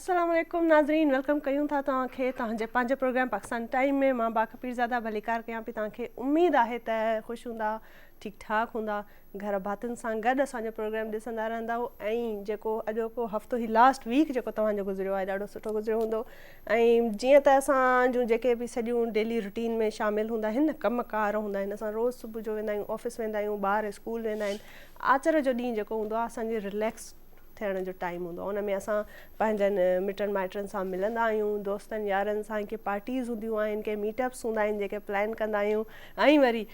अस्सलाम वालेकुम नाज़रीन, वेलकम कयूं था तव्हांखे तव्हांजे पंहिंजे प्रोग्राम पाकिस्तान टाइम में। मां बाखपीरज़ादा भलीकार कयां पई। तव्हांखे उमेद आहे त ख़ुशि हूंदा, ठीक ठाक हूंदा, घर भातियुनि सां गॾु असांजो प्रोग्राम ॾिसंदा रहंदा। ऐं जेको अॼोको हफ़्तो ई लास्ट वीक जेको तव्हांजो गुज़रियो आहे ॾाढो सुठो गुज़रियो हूंदो। ऐं जीअं त असां जूं जेके बि सॼियूं डेली रूटीन में शामिलु हूंदा आहिनि न, कमकार हूंदा आहिनि, असां रोज़ु सुबुह जो वेंदा आहियूं, ऑफिस वेंदा आहियूं, ॿार स्कूल वेंदा आहिनि। आचर जो ॾींहुं जेको हूंदो आहे असांजे रिलैक्स थियण जो टाइम हूंदो आहे। उन में असां पंहिंजनि मिटनि माइटनि सां मिलंदा आहियूं, दोस्तनि यारनि सां, कंहिं पार्टीज़ हूंदियूं आहिनि, कंहिं मीटअप्स हूंदा आहिनि जेके प्लान कंदा आहियूं। ऐं वरी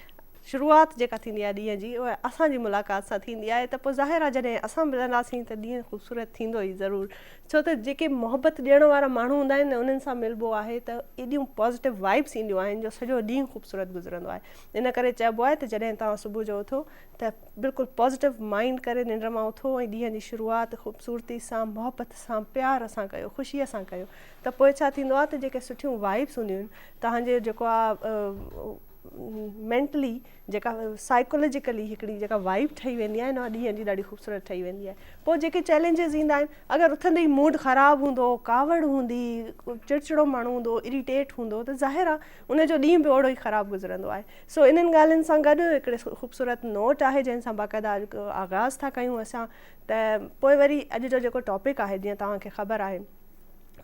शुरूआति जेका थींदी आहे ॾींहं जी, उहा असांजी मुलाक़ात सां थींदी आहे। त पोइ ज़ाहिर आहे जॾहिं असां मिलंदासीं त ॾींहुं ख़ूबसूरत थींदो ई ज़रूरु। छो त जेके मोहबत ॾियण वारा माण्हू हूंदा आहिनि न, उन्हनि सां मिलबो आहे त एॾियूं पॉज़िटिव वाइब्स ईंदियूं आहिनि जो सॼो ॾींहुं ख़ूबसूरत गुज़रंदो आहे। इन करे चइबो आहे त जॾहिं तव्हां सुबुह जो उथो त बिल्कुलु पॉज़िटिव माइंड करे निंड मां उथो ऐं ॾींहं जी शुरूआति ख़ूबसूरती सां, मोहबत सां, प्यार सां कयो, ख़ुशीअ सां कयो। त पोइ छा थींदो आहे त जेके सुठियूं वाइब्स हूंदियूं आहिनि, तव्हांजे जेको आहे मेंटली जेका साइकोलॉजिकली हिकिड़ी जेका वाइब ठही वेंदी आहे न, ॾींहं जी ॾाढी ख़ूबसूरत ठही वेंदी आहे। पोइ जेके चैलेंजिस ईंदा आहिनि, अगरि उथंदे ई मूड ख़राबु हूंदो, कावड़ हूंदी, चिड़चिड़ो माण्हू हूंदो, इरिटेट हूंदो, त ज़ाहिर आहे उनजो ॾींहुं बि ओड़ो ई ख़राबु गुज़रंदो आहे। सो इन्हनि ॻाल्हियुनि सां गॾु हिकिड़े ख़ूबसूरत नोट आहे जंहिंसां बाक़ाइदा आगाज़ था कयूं असां। त पोइ वरी अॼु जो जेको टॉपिक आहे, जीअं तव्हांखे ख़बर आहे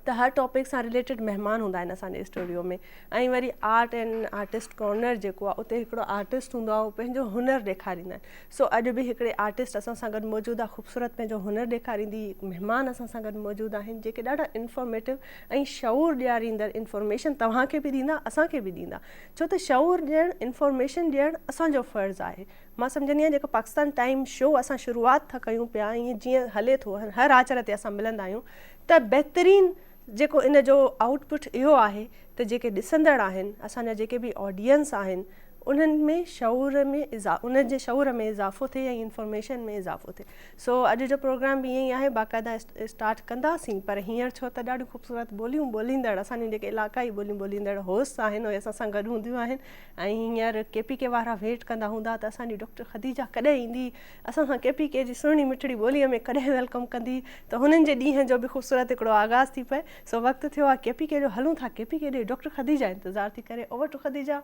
त हर टॉपिक सां रिलेटेड महिमान हूंदा आहिनि असांजे स्टूडियो में। ऐं worry art and artist corner जेको आहे, उते हिकिड़ो आर्टिस्ट हूंदो आहे, उहो पंहिंजो हुनर ॾेखारींदा आहिनि। सो अॼु बि हिकिड़े आर्टिस्ट असां सां गॾु मौजूदु आहे, ख़ूबसूरत पंहिंजो हुनर ॾेखारींदी महिमान असां सां गॾु मौजूदु आहिनि, जेके ॾाढा इंफॉर्मेटिव ऐं शऊर ॾियारींदड़ इंफॉर्मेशन तव्हांखे बि ॾींदा, असांखे बि ॾींदा। छो त शऊर ॾियणु, इंफॉर्मेशन ॾियणु असांजो फ़र्ज़ु आहे। मां सम्झंदी आहियां जेको पाकिस्तान टाइम शो असां शुरूआति था कयूं पिया, ईअं जीअं हले थो, हर आचर ते असां मिलंदा आहियूं, त बहितरीनु जेको इन जो आउटपुट इहो आहे त जेके ॾिसंदड़ आहिनि, असांजा जेके बि ऑडियंस आहिनि, उन्हनि में शऊर में उन्हनि जे शऊर में इज़ाफ़ो थिए ऐं इंफॉर्मेशन में इज़ाफ़ो थिए। सो अॼु जो प्रोग्राम बि ईअं ई आहे, बाक़ाइदा स्टार्ट कंदासीं। पर हींअर छो त ॾाढियूं ख़ूबसूरत ॿोलियूं ॿोलींदड़, असांजी जेके इलाक़ाई ॿोलियूं ॿोलींदड़ होस्ट आहिनि, उहे असां सां गॾु हूंदियूं आहिनि। ऐं हींअर KPK वारा वेट कंदा हूंदा त असांजी डॉक्टर ख़दीजा कॾहिं ईंदी, असां सां KPK जी सुहिणी मिठड़ी ॿोलीअ में कॾहिं वेलकम कंदी, त हुननि जे ॾींहं जो बि ख़ूबसूरत हिकिड़ो आगाज़ थी पए। सो वक़्तु थियो आहे KPK जो, हलूं था KPK ॾे। डॉक्टर ख़दीजा इंतज़ार थी करे। Over to Khadija.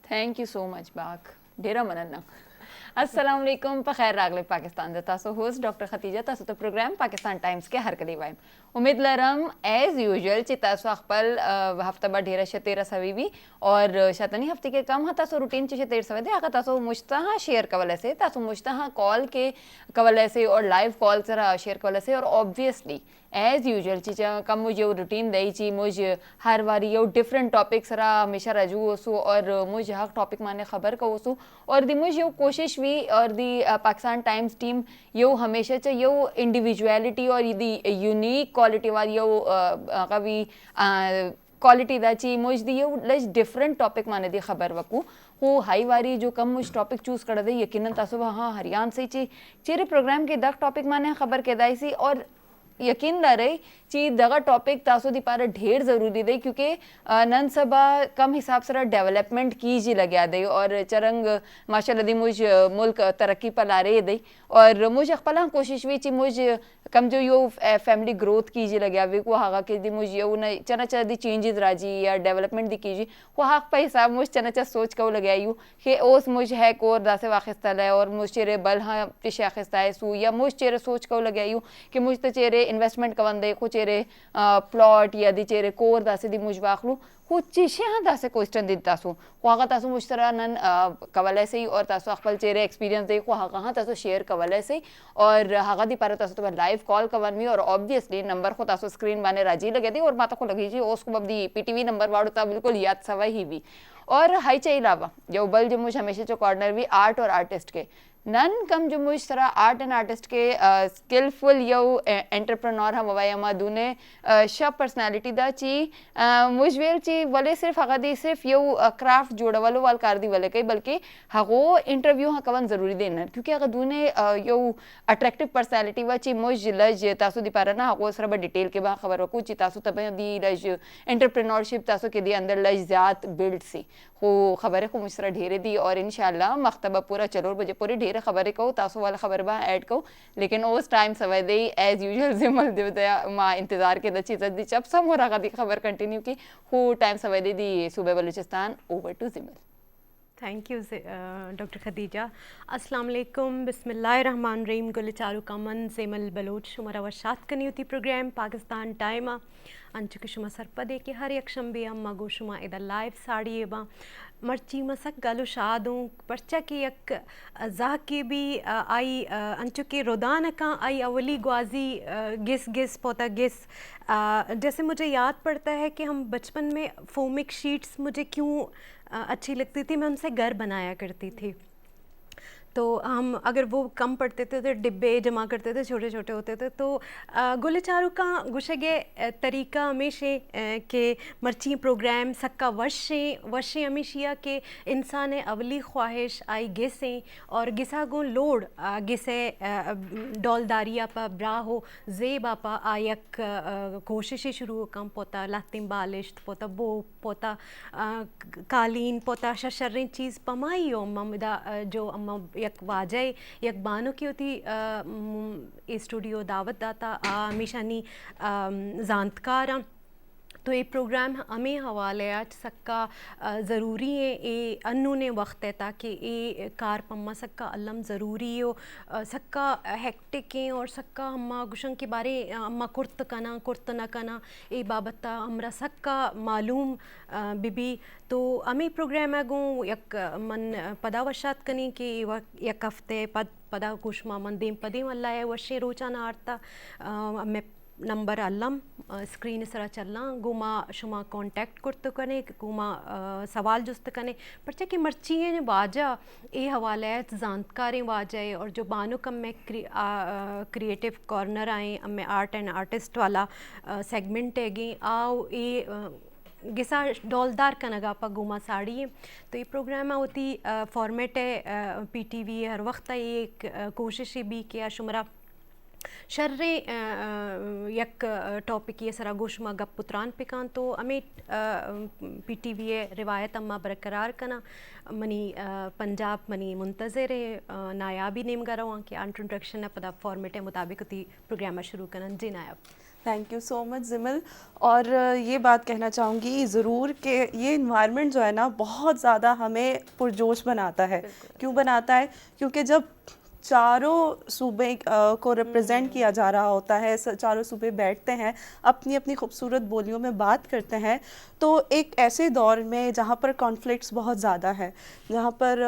Thank you so much बाक, ढेरा मनन्ना। अस्सलाम वालेकुम, ख़ैर रागले पाकिस्तान द तासो होस्ट डॉक्टर खतीजा तासो तो प्रोग्राम पाकिस्तान टाइम्स के हर कदी वाइम उम्मीद लरम एज यूजुअल ची तासो अखपल हफ्ता बा ढेरा शतेरा सवी भी और शतनी हफ्ते के कम हता सो रूटीन ची शतेर सवे दे आका तासो मुश्ताहा शेयर कवल से तासो मुश्ताहा कॉल के कवल से और लाइव कॉल सरा शेयर कवल से और ऑब्वियसली एज यूजुअल चीज़ा कम मुझे रूटीन दई ची मुझे हर बारी यो डिफरेंट टॉपिक सरा हमेशा रजू होसू और मुझे हक टॉपिक माने खबर का होसू और दी मुझे यो कोशिश भी और दी पाकिस्तान टाइम्स टीम यो हमेशा च यो इंडिविजुअलिटी और दी यूनिक क्वालिटी वाली यो कभी क्वालिटी दाची मुझ दी यो लज डिफरेंट टॉपिक माने दी खबर वकू वो हाई वारी जो कम मुझ टॉपिक चूज कर दे यकीनन तासो हाँ हरियाण से ची चेरे प्रोग्राम के दक टॉपिक माने खबर के दाई सी और यकीन न रही ची दगा टॉपिक तासो दी पारा ढेर ज़रूरी दे क्योंकि नन सबा कम हिसाब से डेवलपमेंट की जी लग्या दे और चरंग माशाल्लाह दी मुझ मुल्क तरक्की पर ला रही दे और मुझ अखपला कोशिश भी ची मुझ कम जो यो फैमिली ग्रोथ की जी लग्या वे को हागा के दी मुझ यो न चना चना दी चेंजेस राजी या डेवलपमेंट दी की जी वो हाक पे हिसाब मुझ चना चा सोच को लग्या यू कि ओस मुझ है कोर दासे वाखिस्ता है और मुझ चेरे बल हाँ टिश आखिस्ता है सू या मुझ चेरे सोच को लग्या यू कि मुझ तो चेरे इन्वेस्टमेंट कवन दे को चेरे प्लॉट या दी चेरे कोर दासे दी मुझ वाखलू को चीशे हाँ दासे क्वेश्चन दी तासो को हागा तासो मुझ तरह नन कवले से ही और तासो अखपल चेरे एक्सपीरियंस दे को हागा हाँ तासो शेयर कवले से और हागा दी पारे तासो तो लाइव कॉल कवन भी और ऑब्वियसली नंबर को तासो स्क्रीन बाने राजी लगे दी और माता को लगी जी उसको अब दी PTV नंबर वाड़ो ता बिल्कुल याद सवा ही भी और हाई चाहिए अलावा जो बल जो मुझ हमेशा जो कॉर्नर भी आर्ट और आर्टिस्ट के नन कम जो मुझ तरह आर्ट एंड आर्टिस्ट के स्किलफुल यो एंटरप्रेन्योर हम ववाया दूने शब पर्सनालिटी दा ची मुझ वेल ची वले सिर्फ हगा दी सिर्फ यो क्राफ्ट जोड़ा वालो वाल कर दी वले कई बल्कि हगो इंटरव्यू हाँ कवन जरूरी देना क्योंकि अगर दूने यो अट्रैक्टिव पर्सनालिटी वा ची मुझ लज तासो दी पारा ना हगो सर डिटेल के बा खबर वकू ची तासो तब दी लज एंटरप्रेन्योरशिप तासो के दी अंदर लज ज़ात बिल्ड सी हो खबर है को मुझ तरह ढेरे दी और इंशाल्लाह मख्तबा पूरा चलोर बजे पूरे ढेर ढेर खबर को तासो वाला खबर बा ऐड को लेकिन उस टाइम सवेदे एज यूजुअल जिमल दिवदया मा इंतजार के द चीज़ दी चप सब हो रहा दी खबर कंटिन्यू की हु टाइम सवेदे दी सूबे बलूचिस्तान ओवर टू जिमल। Thank you doctor Khadija. अस्सलाम वालेकुम, बिस्मिल्लाहिर्रहमानिर्रहीम। गुल चारू कामन सेमल बलोच शुमारा वर्षात कनी होती प्रोग्राम पाकिस्तान टाइम अंचुक शुमा सरपदे के हर यक्षम बे अम्मा गोशुमा इधर लाइव साड़ी एबा मर्ची मसक गलु शादों पर्चा की यक जा के भी आई अंचुके रोदान का आई अवली ग्वाजी गिस गिस पोता गिस जैसे मुझे याद पड़ता है कि हम बचपन में फोमिक शीट्स मुझे क्यों अच्छी लगती थी, मैं उनसे घर बनाया करती थी। तो हम अगर वो कम पड़ते थे तो डिब्बे जमा करते थे, छोटे छोटे होते थे। तो गुल चारू का गुशगे तरीका हमेशा के मर्ची प्रोग्राम सक्का वर्षे हमेशिया के इंसान अवली ख्वाहिश आई गिसें और गिसा गो लोड गिसे डोलदारिया पा ब्रा हो जेब आपा आयक कोशिशें शुरू कम पोता लातिम बालिश पोता बो पोता कालीन पोता शर्रें चीज़ पमाई हो ममदा जो अम्मा यक वाजय यक बानो की होती स्टूडियो दावत दाता हमेशा नी जानकार तो ये प्रोग्राम हमें हवाले आज सक्का ज़रूरी है ये अन्नू ने वक्त है ताकि ये कार पम्मा सक्का अलम ज़रूरी हो सक्का हेक्टिक है और सक्का हम्मा गुशन के बारे अम्मा कुर्त न कना ये बाबता हमरा सक्का मालूम बिबी। तो हमें प्रोग्राम है गो यक मन पदावशात कनी कि यक हफ्ते पदा कुशमा मन देम पदेम अल्लाह है वशे रोचाना आरता मैं नंबर अल्लम स्क्रीन सरा चलना गुमा शुमा कांटेक्ट करते कने गुमा सवाल जुस्त कने पर्चा की मर्ची है वाजा ये हवाला है जानकारें वाजाए और जो बानो कम में क्रिएटिव कॉर्नर आए मैं आर्ट एंड आर्टिस्ट वाला सेगमेंट है गई आओ ये गिसा डोलदार का नगापा गुमा साड़ी है। तो ये प्रोग्राम होती फॉर्मेट है PTV हर वक्त ये एक कोशिश भी किया शुमरा शर्रे यक टॉपिक ये सरा गोशमा गप पुत्रान पिकान तो हमें PTV रिवायत अम्मा बरकरार कना मनी पंजाब मनी मुंतज़र नायाबी नेम गरा के इंट्रोडक्शन है पदा फॉर्मेट है मुताबिक होती प्रोग्राम शुरू करना। जी नायाब थैंक यू सो मच जिमल। और ये बात कहना चाहूँगी ज़रूर कि ये इन्वायरमेंट जो है ना बहुत ज़्यादा हमें पुरजोश बनाता है। क्यों बनाता है? क्योंकि जब चारों सूबे को रिप्रेजेंट किया जा रहा होता है, चारों सूबे बैठते हैं अपनी अपनी खूबसूरत बोलियों में बात करते हैं, तो एक ऐसे दौर में जहाँ पर कॉन्फ्लिक्ट्स बहुत ज़्यादा है, जहाँ पर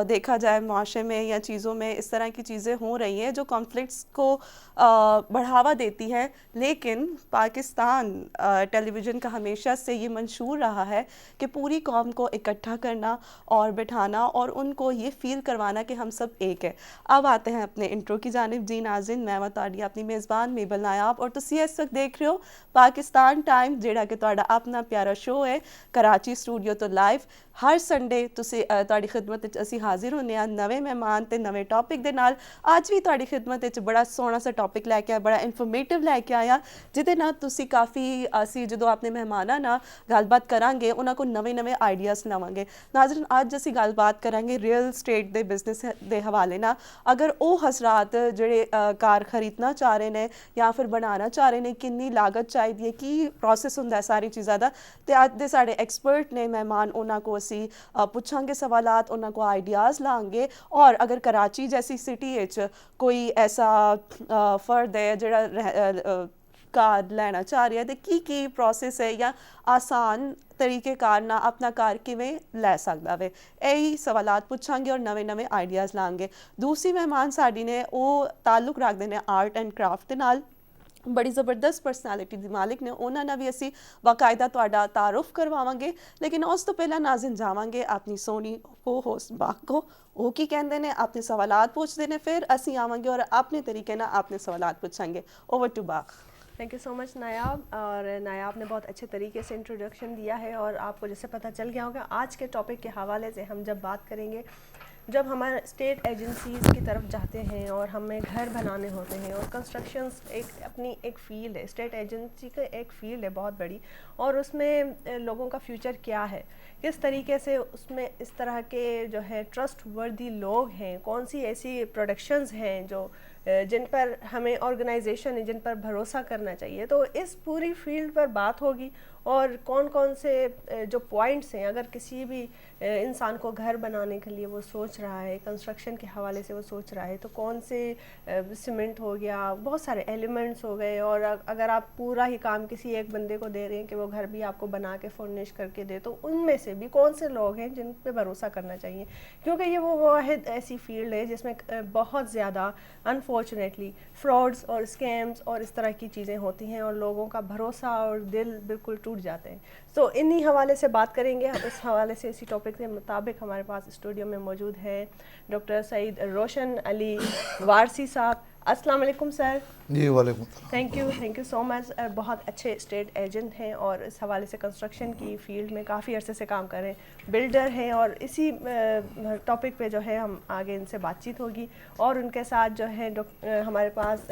देखा जाए माशरे में या चीज़ों में इस तरह की चीज़ें हो रही हैं जो कॉन्फ्लिक्ट्स को बढ़ावा देती है। लेकिन पाकिस्तान टेलीविज़न का हमेशा से ये मंशूर रहा है कि पूरी कौम को इकट्ठा करना और बिठाना और उनको ये फ़ील करवाना कि हम सब एक है। अब आते हैं अपने इंट्रो की जानिब। जी नाज़रीन, मैं वताड़ी अपनी मेज़बान मेबल नायाब और तुसी इस वक्त देख रहे हो पाकिस्तान टाइम जेड़ा कि तुहाडा अपना प्यारा शो है कराची स्टूडियो तो लाइव हर संडे तुसी तुहाडी खिदमत विच असी हाजिर होने आ नवे मेहमान ते नवे टॉपिक दे नाल। आज भी तुहाडी खिदमत विच बड़ा सोहना सा टॉपिक लैके आया, बड़ा इन्फॉर्मेटिव लैके आया जिहदे नाल तुसी काफ़ी असी जदों अपने मेहमानां नाल गलबात करांगे उन्हां को नवे नवे आइडियाज़ लवांगे। नाज़रीन, अज असी गलबात करांगे रियल स्टेट दे बिजनेस दे हवाले नाल। अगर वो हजरात जेड़े कार खरीदना चाह रहे हैं या फिर बनाना चाह रहे हैं, कितनी लागत चाहिए, की प्रोसेस होंदा है सारी चीज़ों का, तो अज दे साढ़े एक्सपर्ट ने मेहमान उन्होंने को असी पुछांगे सवालात, उन्होंने को आइडियाज़ लाएंगे। और अगर कराची जैसी सिटी कोई ऐसा फर्द है जेड़ा कार लेना चाह रहा है तो की प्रोसेस है या आसान तरीके कार ना अपना कार किवें लै सकदा वे, यही सवालात पुछांगे और नवे नवे आइडियाज़ लाएंगे। दूसरी मेहमान साड़ी ने वो ताल्लुक रखते हैं आर्ट एंड क्राफ्ट के नाल, बड़ी ज़बरदस्त पर्सनैलिटी दी मालिक ने, उन्होंने भी असी बाकायदा तुहाडा तारुफ करवावांगे। लेकिन उस तो पहला नाज़िन जावांगे अपनी सोनी को होस्ट बाग को, वो की कहते हैं अपने सवालात पूछते हैं, फिर असी आवांगे और अपने तरीके ना अपने सवालात पूछेंगे। ओवर टू बाग। Thank you so much Nayab. और नायाब ने बहुत अच्छे तरीके से इंट्रोडक्शन दिया है और आपको जैसे पता चल गया होगा आज के टॉपिक के हवाले से हम जब बात करेंगे जब हमारे स्टेट एजेंसीज़ की तरफ जाते हैं और हमें घर बनाने होते हैं, और कंस्ट्रक्शंस एक अपनी एक फ़ील्ड है, स्टेट एजेंसी का एक फ़ील्ड है बहुत बड़ी, और उसमें लोगों का फ्यूचर क्या है, किस तरीके से उसमें इस तरह के जो है ट्रस्ट वर्दी लोग हैं, कौन सी ऐसी प्रोडक्शंस हैं जो जिन पर हमें ऑर्गेनाइजेशन है जिन पर भरोसा करना चाहिए। तो इस पूरी फील्ड पर बात होगी, और कौन कौन से जो पॉइंट्स हैं, अगर किसी भी इंसान को घर बनाने के लिए वो सोच रहा है, कंस्ट्रक्शन के हवाले से वो सोच रहा है, तो कौन से सीमेंट हो गया, बहुत सारे एलिमेंट्स हो गए, और अगर आप पूरा ही काम किसी एक बंदे को दे रहे हैं कि वो घर भी आपको बना के फर्निश करके दे, तो उनमें से भी कौन से लोग हैं जिन पे भरोसा करना चाहिए, क्योंकि ये वो वाहिद ऐसी फील्ड है जिसमें बहुत ज़्यादा अनफॉर्चुनेटली फ्रॉड्स और स्कैम्स और इस तरह की चीज़ें होती हैं, और लोगों का भरोसा और दिल बिल्कुल टूट जाते हैं। तो इन्हीं हवाले से बात करेंगे। इस हवाले से इसी टॉपिक के मुताबिक हमारे पास स्टूडियो में मौजूद है डॉक्टर सईद रोशन अली वारसी साहब। अस्सलाम वालेकुम सर। जी वालेकुम। Thank you so much. बहुत अच्छे स्टेट एजेंट हैं और इस हवाले से कंस्ट्रक्शन की फील्ड में काफ़ी अरसे से काम कर रहे हैं, बिल्डर हैं, और इसी टॉपिक पे जो है हम आगे इनसे बातचीत होगी। और उनके साथ जो है हमारे पास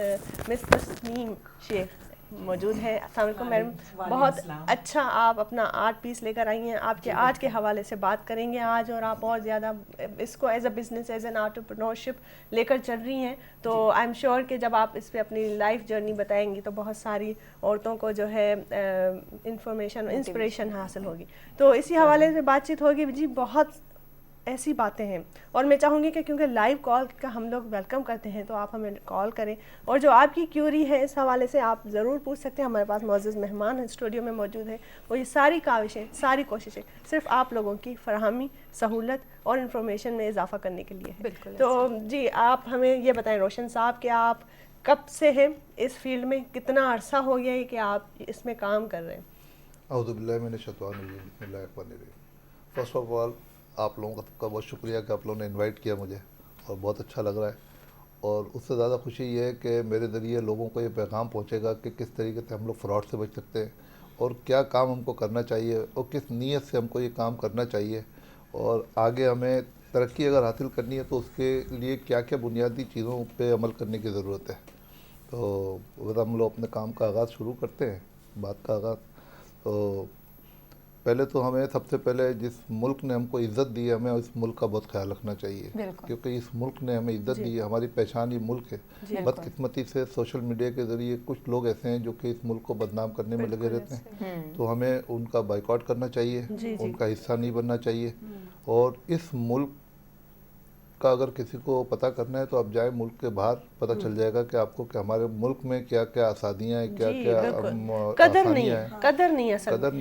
मिस तस्नीम शेख मौजूद है। अस्सलाम वालेकुम मैडम, बहुत अच्छा आप अपना आर्ट पीस लेकर आई हैं, आपके आर्ट के हवाले से बात करेंगे आज, और आप और ज़्यादा इसको as a business, as an entrepreneurship लेकर चल रही हैं। तो आई एम श्योर कि जब आप इस पे अपनी लाइफ जर्नी बताएंगी तो बहुत सारी औरतों को जो है इंफॉर्मेशन, इंस्पिरेशन हासिल होगी। तो इसी हवाले से बातचीत होगी जी। बहुत ऐसी बातें हैं, और मैं चाहूँगी कि क्योंकि लाइव कॉल का हम लोग वेलकम करते हैं, तो आप हमें कॉल करें, और जो आपकी क्यूरी है इस हवाले से आप ज़रूर पूछ सकते हैं। हमारे पास मौजूद मेहमान हैं, स्टूडियो में मौजूद है, और ये सारी काविशें, सारी कोशिशें सिर्फ आप लोगों की फरहमी, सहूलत और इन्फॉर्मेशन में इजाफा करने के लिए है। बिल्कुल। तो जी आप हमें ये बताएं रोशन साहब कि आप कब से हैं इस फील्ड में, कितना अरसा हो गया है कि आप इसमें काम कर रहे हैं? फर्स्ट ऑफ ऑल आप लोगों का बहुत शुक्रिया कि आप लोगों ने इनवाइट किया मुझे, और बहुत अच्छा लग रहा है। और उससे ज़्यादा खुशी ये है कि मेरे ज़रिए लोगों को ये पैगाम पहुंचेगा कि किस तरीके से हम लोग फ्रॉड से बच सकते हैं, और क्या काम हमको करना चाहिए, और किस नीयत से हमको ये काम करना चाहिए, और आगे हमें तरक्की अगर हासिल करनी है तो उसके लिए क्या क्या बुनियादी चीज़ों पे अमल करने की ज़रूरत है। तो अगर हम लोग अपने काम का आगाज़ शुरू करते हैं, बात का आगाज़, तो पहले तो हमें सबसे पहले जिस मुल्क ने हमको इज़्ज़त दी है, हमें उस मुल्क का बहुत ख्याल रखना चाहिए, क्योंकि इस मुल्क ने हमें इज़्ज़त दी है, हमारी पहचान ये मुल्क है। बदकिस्मती से सोशल मीडिया के ज़रिए कुछ लोग ऐसे हैं जो कि इस मुल्क को बदनाम करने में लगे रहते हैं, तो हमें उनका बाइकआउट करना चाहिए, उनका हिस्सा नहीं बनना चाहिए। और इस मुल्क का अगर किसी को पता करना है तो आप जाए मुल्क के बाहर, पता चल जाएगा कि आपको कि हमारे मुल्क में क्या क्या आसानियाँ हैं, क्या क्या कदर नहीं है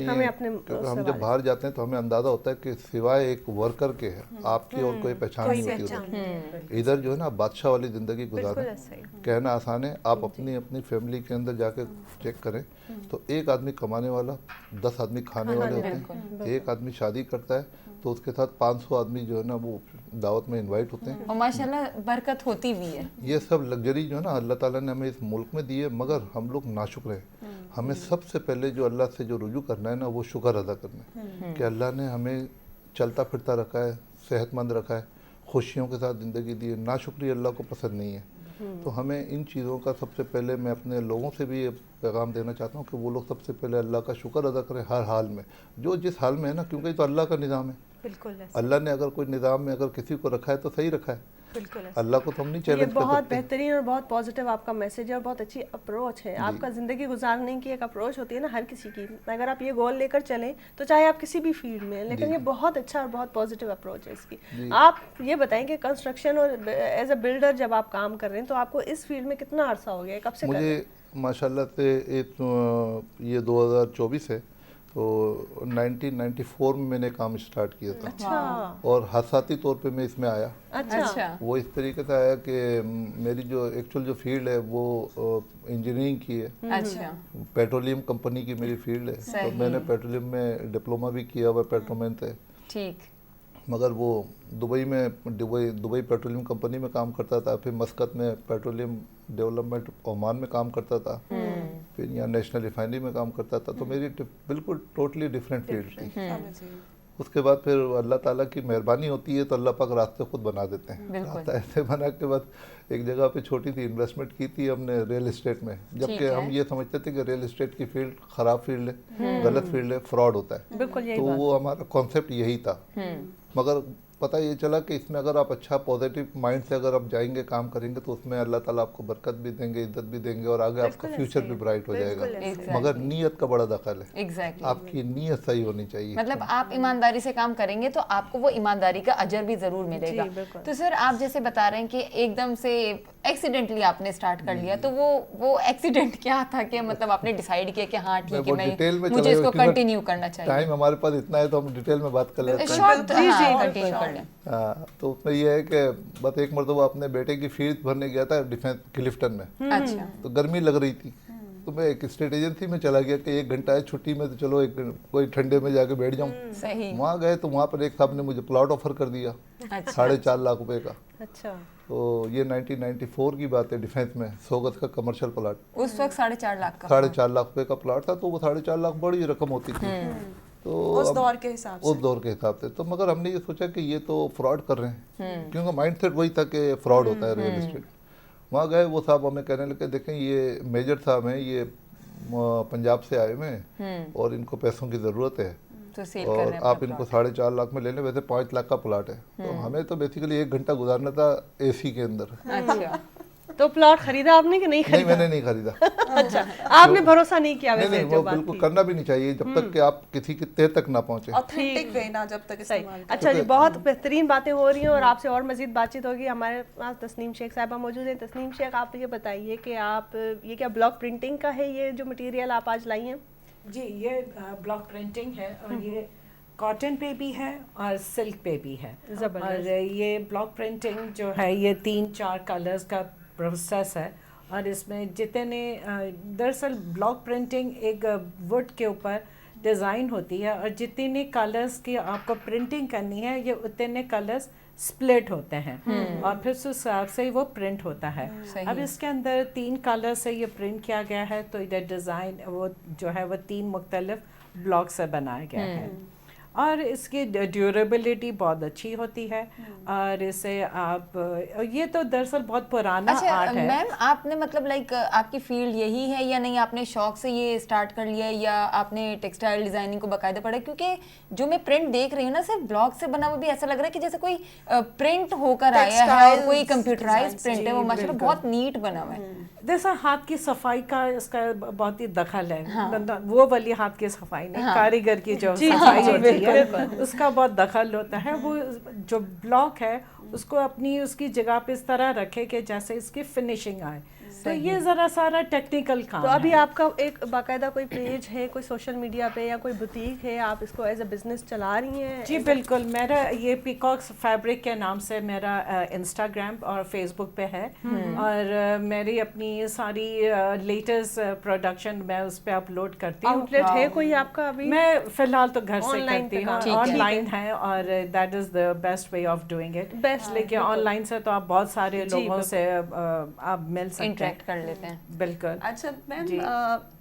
हमें अपने, क्योंकि हम जब बाहर जाते हैं तो हमें अंदाज़ा होता है कि सिवाय एक वर्कर के आपकी और कोई पहचान नहीं होती। इधर जो है ना बादशाह वाली ज़िंदगी गुजारना, कहना आसान है। आप अपनी अपनी फैमिली के अंदर जाके चेक करें तो एक आदमी कमाने वाला, 10 आदमी खाने वाले होते हैं। एक आदमी शादी करता है तो उसके साथ 500 आदमी जो है ना वो दावत में इनवाइट होते हैं, और माशाल्लाह बरकत होती भी है। ये सब लग्जरी जो है ना अल्लाह ताला ने हमें इस मुल्क में दी है, मगर हम लोग नाशुक्र हैं। हमें सबसे पहले जो अल्लाह से जो रुजू करना है ना, वो शुक्र अदा करना है कि अल्लाह ने हमें चलता फिरता रखा है, सेहतमंद रखा है, खुशियों के साथ ज़िंदगी दी है। नाशुक्री अल्लाह को पसंद नहीं है। तो हमें इन चीज़ों का सबसे पहले, मैं अपने लोगों से भी ये पैगाम देना चाहता हूँ कि वो लोग सबसे पहले अल्लाह का शुक्र अदा करें हर हाल में, जो जिस हाल में है ना, क्योंकि तो अल्लाह का निज़ाम है। बिल्कुल, अल्लाह ने अगर कोई निज़ाम में अगर किसी को रखा है तो सही रखा है। बिल्कुल, अल्लाह को तो हम नहीं चैलेंज कर सकते। बहुत बेहतरीन और बहुत पॉजिटिव आपका मैसेज है, और बहुत अच्छी अप्रोच है। आपका ज़िंदगी गुजारने की एक अप्रोच होती है ना हर किसी की, अगर आप ये गोल लेकर चलें तो चाहे आप किसी भी फील्ड में, लेकिन ये बहुत अच्छा और बहुत पॉजिटिव अप्रोच है इसकी। आप ये बताएं कि कंस्ट्रक्शन और एज अ बिल्डर जब आप काम कर रहे हैं तो आपको इस फील्ड में कितना अरसा हो गया, कब से कर रहे हैं? मुझे माशाल्लाह से ये 2024 है, तो 1994 में मैंने काम स्टार्ट किया था। अच्छा। और हादसाती तौर पे मैं इसमें आया। अच्छा। वो इस तरीके से आया कि मेरी जो एक्चुअल जो फील्ड है वो इंजीनियरिंग की है। अच्छा। पेट्रोलियम कंपनी की मेरी फील्ड है, तो मैंने पेट्रोलियम में डिप्लोमा भी किया हुआ पेट्रोमैन से। ठीक। मगर वो दुबई पेट्रोलियम कंपनी में काम करता था, फिर मस्कत में पेट्रोलियम डेवलपमेंट ओमान में काम करता था, फिर यहाँ नेशनल रिफाइनरी में काम करता था। तो मेरी बिल्कुल टोटली डिफरेंट फील्ड थी। उसके बाद फिर अल्लाह ताला की मेहरबानी होती है तो अल्लाह पाक रास्ते खुद बना देते हैं। बिल्कुल। रास्ता ऐसे बना के बाद एक जगह पे छोटी सी इन्वेस्टमेंट की थी हमने रियल एस्टेट में, जबकि हम ये समझते थे कि रियल एस्टेट की फील्ड ख़राब फील्ड है, गलत फील्ड है, फ्रॉड होता है। बिल्कुल यही तो बात। वो हमारा कॉन्सेप्ट यही था। मगर पता ये चला कि इसमें अगर आप अच्छा पॉजिटिव माइंड से अगर आप जाएंगे काम करेंगे तो उसमें अल्लाह ताला आपको बरकत भी देंगे, इज्जत भी देंगे और आगे आपका फ्यूचर भी ब्राइट हो जाएगा। मगर नीयत का बड़ा दखल है। एग्जैक्टली। आपकी नीयत सही होनी चाहिए। मतलब आप ईमानदारी से काम करेंगे तो आपको वो ईमानदारी का अजर भी जरूर मिलेगा। बिल्कुल। तो सर आप जैसे बता रहे हैं कि एकदम से एक्सीडेंटली आपने स्टार्ट कर लिया, तो वो एक्सीडेंट क्या था कि मतलब आपने डिसाइड किया कि हाँ ठीक है मैं मुझे इसको कंटिन्यू करना चाहिए? टाइम हमारे पास इतना है तो हम डिटेल में बात कर लेते हैं। शॉर्ट कंटिन्यू कर लें। हाँ, तो उसमें यह है कि बस एक मरतबा अपने बेटे की फीस भरने गया था डिफेंस क्लिफ्टन में। अच्छा। तो गर्मी लग रही थी तो मैं एक स्टेट एजेंसी में चला गया कि 1 घंटा है छुट्टी में, तो चलो कोई ठंडे में जाके बैठ जाऊँ। सही। वहाँ गए तो वहाँ पर एक साहब ने मुझे प्लॉट ऑफर कर दिया 4.5 लाख रुपए का। अच्छा। तो ये 1994 की बात है, डिफेंस में 100 गज का कमर्शियल प्लाट, उस वक्त 4.5 लाख का 4.5 लाख रुपए का प्लाट था। तो वो 4.5 लाख बड़ी रकम होती थी तो उस दौर के हिसाब से। उस दौर के हिसाब से। तो मगर हमने ये सोचा कि ये तो फ्रॉड कर रहे हैं, क्योंकि माइंडसेट वही था कि फ्रॉड होता है रियल एस्टेट। वहाँ गए, वो साहब हमें कहने लगे देखें ये मेजर साहब हैं, ये पंजाब से आए हुए हैं और इनको पैसों की ज़रूरत है तो सेल कर रहे और हैं आप इनको 4.5 लाख में ले लें। वैसे 5 लाख का प्लाट है। तो हमें तो बेसिकली 1 घंटा गुजारना था एसी के अंदर। अच्छा। तो प्लॉट खरीदा आपने कि नहीं नहीं, खरीदा? मैंने नहीं खरीदा। अच्छा, आपने भरोसा नहीं किया नहीं वैसे नहीं, जो वो बात बिल्कुल थी। करना भी नहीं चाहिए जब तक कि आप किसी की तह तक ना पहुंचे। ऑथेंटिक वे ना जब तक सही। इस्तेमाल अच्छा जी, बहुत बेहतरीन बातें हो रही हैं और आपसे और मजीद बातचीत होगी। हमारे पास तस्नीम शेख साहबा मौजूद हैं। तस्नीम शेख, आप ये बताइए कि आप ये क्या ब्लॉक प्रिंटिंग का है ये जो मटेरियल आप आज लाई हैं? जी, ये ब्लॉक प्रिंटिंग है और ये कॉटन पे भी है और सिल्क पे भी है। ज़बरदस्त। और ये ब्लॉक प्रिंटिंग जो है ये 3-4 कलर्स का प्रोसेस है और इसमें जितने दरअसल ब्लॉक प्रिंटिंग एक वुड के ऊपर डिज़ाइन होती है और जितने कलर्स की आपको प्रिंटिंग करनी है ये उतने कलर्स स्प्लिट होते हैं और फिर उस हिसाब से वो प्रिंट होता है। अब इसके अंदर 3 कलर से ये प्रिंट किया गया है तो इधर डिज़ाइन वो जो है वो 3 मुख्तलिफ ब्लॉक से बनाया गया है और इसकी ड्यूरेबिलिटी बहुत अच्छी होती है और इसे आप ये तो दरअसल बहुत पुराना आर्ट है। मैम आपने मतलब लाइक आपकी फील्ड यही है या नहीं, आपने शौक से ये स्टार्ट कर लिया या आपने टेक्सटाइल डिजाइनिंग को बाकायदा पढ़ा? क्योंकि जो मैं प्रिंट देख रही हूँ ना सिर्फ ब्लॉक से बना हुआ भी ऐसा लग रहा है कि जैसे कोई प्रिंट होकर आया है और कोई कंप्यूटराइज्ड प्रिंट है, वो माशाल्लाह बहुत नीट बना हुआ है। जैसा हाथ की सफाई का इसका बहुत ही दखल है। वो वाली हाथ की सफाई नहीं, कारीगर की जो सफाई होती है उसका बहुत दखल होता है। वो जो ब्लॉक है उसको अपनी उसकी जगह पे इस तरह रखे कि जैसे इसकी फिनिशिंग आए। तो ये जरा सारा टेक्निकल काम तो अभी है। आपका एक बाकायदा कोई पेज है, कोई सोशल मीडिया पे या कोई बुटीक है, आप इसको एज अ बिजनेस चला रही हैं? जी बिल्कुल, मेरा ये पीकॉक्स फैब्रिक के नाम से मेरा इंस्टाग्राम और फेसबुक पे है और मेरी अपनी सारी लेटेस्ट प्रोडक्शन मैं उस पे अपलोड करती हूँ। आउटलेट है कोई आपका अभी? मैं फिलहाल तो घर से Online करती पे हूँ, काम- ऑनलाइन है और that is the best way of doing it. Best, लेकिन ऑनलाइन से तो आप बहुत सारे लोगों से आप मिल सकते हैं। इंटरेक्ट कर लेते हैं। बिल्कुल। अच्छा मैम,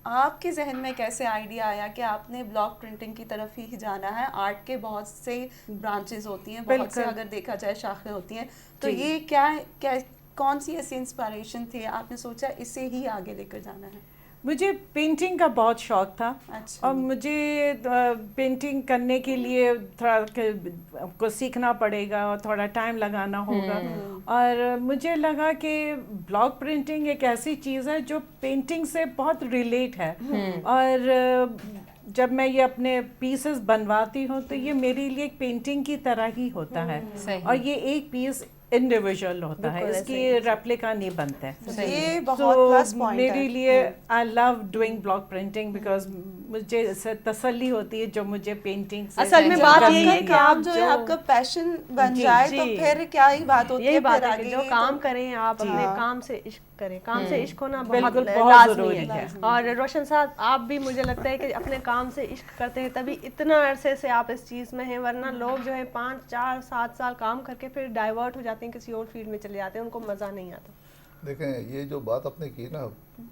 आपके जहन में कैसे आइडिया आया कि आपने ब्लॉक प्रिंटिंग की तरफ ही जाना है? आर्ट के बहुत से ब्रांचेस होती हैं, बहुत से अगर देखा जाए शाखें होती हैं, तो ये क्या कौन सी ऐसी इंस्पिरेशन थी आपने सोचा इसे ही आगे लेकर जाना है? मुझे पेंटिंग का बहुत शौक था। अच्छा। और मुझे पेंटिंग करने के लिए थोड़ा को सीखना पड़ेगा और थोड़ा टाइम लगाना होगा और मुझे लगा कि ब्लॉक प्रिंटिंग एक ऐसी चीज़ है जो पेंटिंग से बहुत रिलेट है और जब मैं ये अपने पीसेस बनवाती हूँ तो ये मेरे लिए एक पेंटिंग की तरह ही होता है और ये एक पीस इंडिविजुअल होता है, इसकी रेप्लिका नहीं बनता है। ये बहुत प्लस पॉइंट है मेरे लिए I love doing block printing because मुझे इससे तसल्ली होती है जो मुझे पेंटिंग से असल में बात यही है कि आप जो है आपका पैशन बन जाए तो फिर क्या ही बात होती है। यही बात फिर है कि आगे जो ये काम तो- करें आप अपने काम से इश्क करें। काम से इश्क होना बहुत बिल्कुल, बहुत लाजमी ज़रूरी है। है। और रोशन साहब, आप भी मुझे लगता है कि अपने काम से इश्क करते हैं तभी इतना अरसे से आप इस चीज़ में हैं, वरना लोग जो है 5, 4, 7 साल काम करके फिर डाइवर्ट हो जाते हैं, किसी और फील्ड में चले जाते हैं, उनको मज़ा नहीं आता। देखें, ये जो बात आपने की ना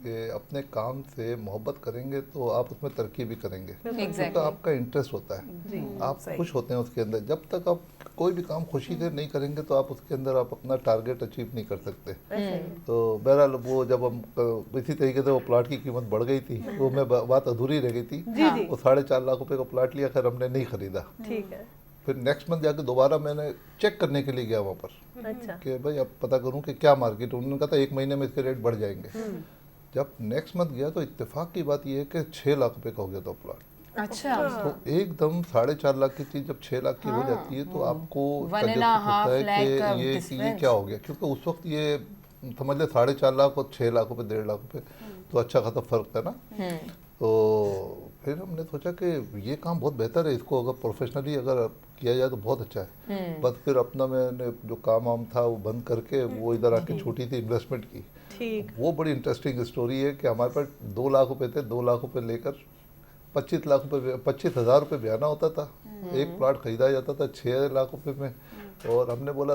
कि अपने काम से मोहब्बत करेंगे तो आप उसमें तरक्की भी करेंगे, क्योंकि आपका इंटरेस्ट होता है, आप खुश होते हैं उसके अंदर। जब तक आप कोई भी काम खुशी से नहीं करेंगे तो आप उसके अंदर आप अपना टारगेट अचीव नहीं कर सकते। तो बहरहाल वो जब हम इसी तरीके से वो प्लाट की कीमत बढ़ गई थी, वो मैं बात अधूरी रह गई थी। वो 4.5 लाख रुपए का प्लाट लिया, खैर हमने नहीं खरीदा। ठीक है। फिर नेक्स्ट मंथ जाके दोबारा मैंने चेक करने के लिए गया वहाँ पर अच्छा। कि भाई अब पता करूं कि क्या मार्केट। उन्होंने कहा था 1 महीने में इसके रेट बढ़ जाएंगे। जब नेक्स्ट मंथ गया तो इत्तेफाक की बात यह है कि 6 लाख रुपए का हो गया था प्लाट। अच्छा। तो एकदम 4.5 लाख की चीज़ जब 6 लाख की हो जाती है तो आपको One and a तजस्सुस half होता है lakh कि का ये difference। क्या हो गया, क्योंकि उस वक्त ये समझ ले 4.5 लाख और 6 लाख रुपए 1.5 लाख रुपए तो अच्छा खासा फर्क था ना। तो फिर हमने सोचा कि ये काम बहुत बेहतर है, इसको अगर प्रोफेशनली अगर किया जाए तो बहुत अच्छा है। बस फिर अपना मैंने जो काम वाम था वो बंद करके वो इधर आके छोटी सी इन्वेस्टमेंट की। ठीक। वो बड़ी इंटरेस्टिंग स्टोरी है कि हमारे पास 2 लाख रुपए थे, 2 लाख रुपए लेकर 25,000 रुपए ब्याना होता था। एक प्लाट खरीदा जाता था 6 लाख रुपए में, और हमने बोला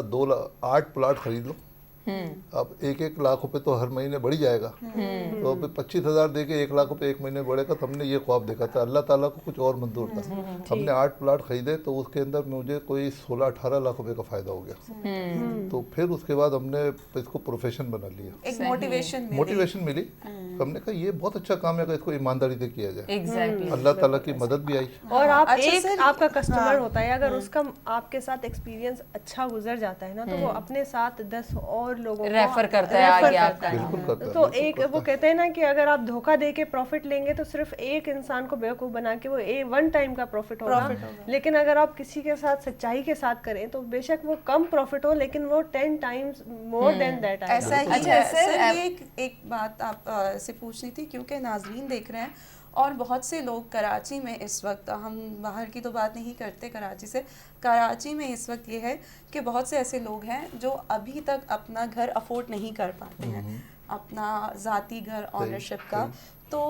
8 प्लाट खरीद लो। अब 1-1 लाख रुपए तो हर महीने बढ़ जाएगा, तो अब 25,000 दे के 1 लाख रुपए एक महीने बढ़ेगा। तो हमने ये ख्वाब देखा था, अल्लाह ताला को कुछ और मंजूर था। हमने 8 प्लाट खरीदे तो उसके अंदर मुझे कोई 16-18 लाख रुपए का फायदा हो गया। तो फिर उसके बाद हमने इसको प्रोफेशन बना लिया, एक मोटिवेशन मिली। हमने कहा ये बहुत अच्छा काम है, अगर इसको ईमानदारी से किया जाए। एग्जैक्टली। अल्लाह ताला की मदद भी आई। और आप अच्छा एक सर, आपका कस्टमर होता है, अगर उसका आपके साथ एक्सपीरियंस अच्छा गुजर जाता है ना, तो वो अपने साथ 10 और लोगों को रेफर करता है रेफर आगे करता आपका। है। बिल्कुल करता है, तो बिल्कुल एक करता वो है। कहते हैं ना कि अगर आप धोखा दे के प्रॉफिट लेंगे तो सिर्फ एक इंसान को बेवकूफ बना के वो वन टाइम का प्रॉफिट होगा। लेकिन अगर आप किसी के साथ सच्चाई के साथ करें तो बेशक वो कम प्रॉफिट हो, लेकिन वो 10 टाइम्स मोर देन दैट ऐसा ही अच्छा, है सर, सर। ये एक बात आप से पूछनी थी, क्योंकि नाजरीन देख रहे हैं और बहुत से लोग कराची में इस वक्त, हम बाहर की तो बात नहीं करते कराची से, कराची में इस वक्त ये है कि बहुत से ऐसे लोग हैं जो अभी तक अपना घर अफोर्ड नहीं कर पाते हैं, अपना ज़ाती घर ऑनरशिप का। तो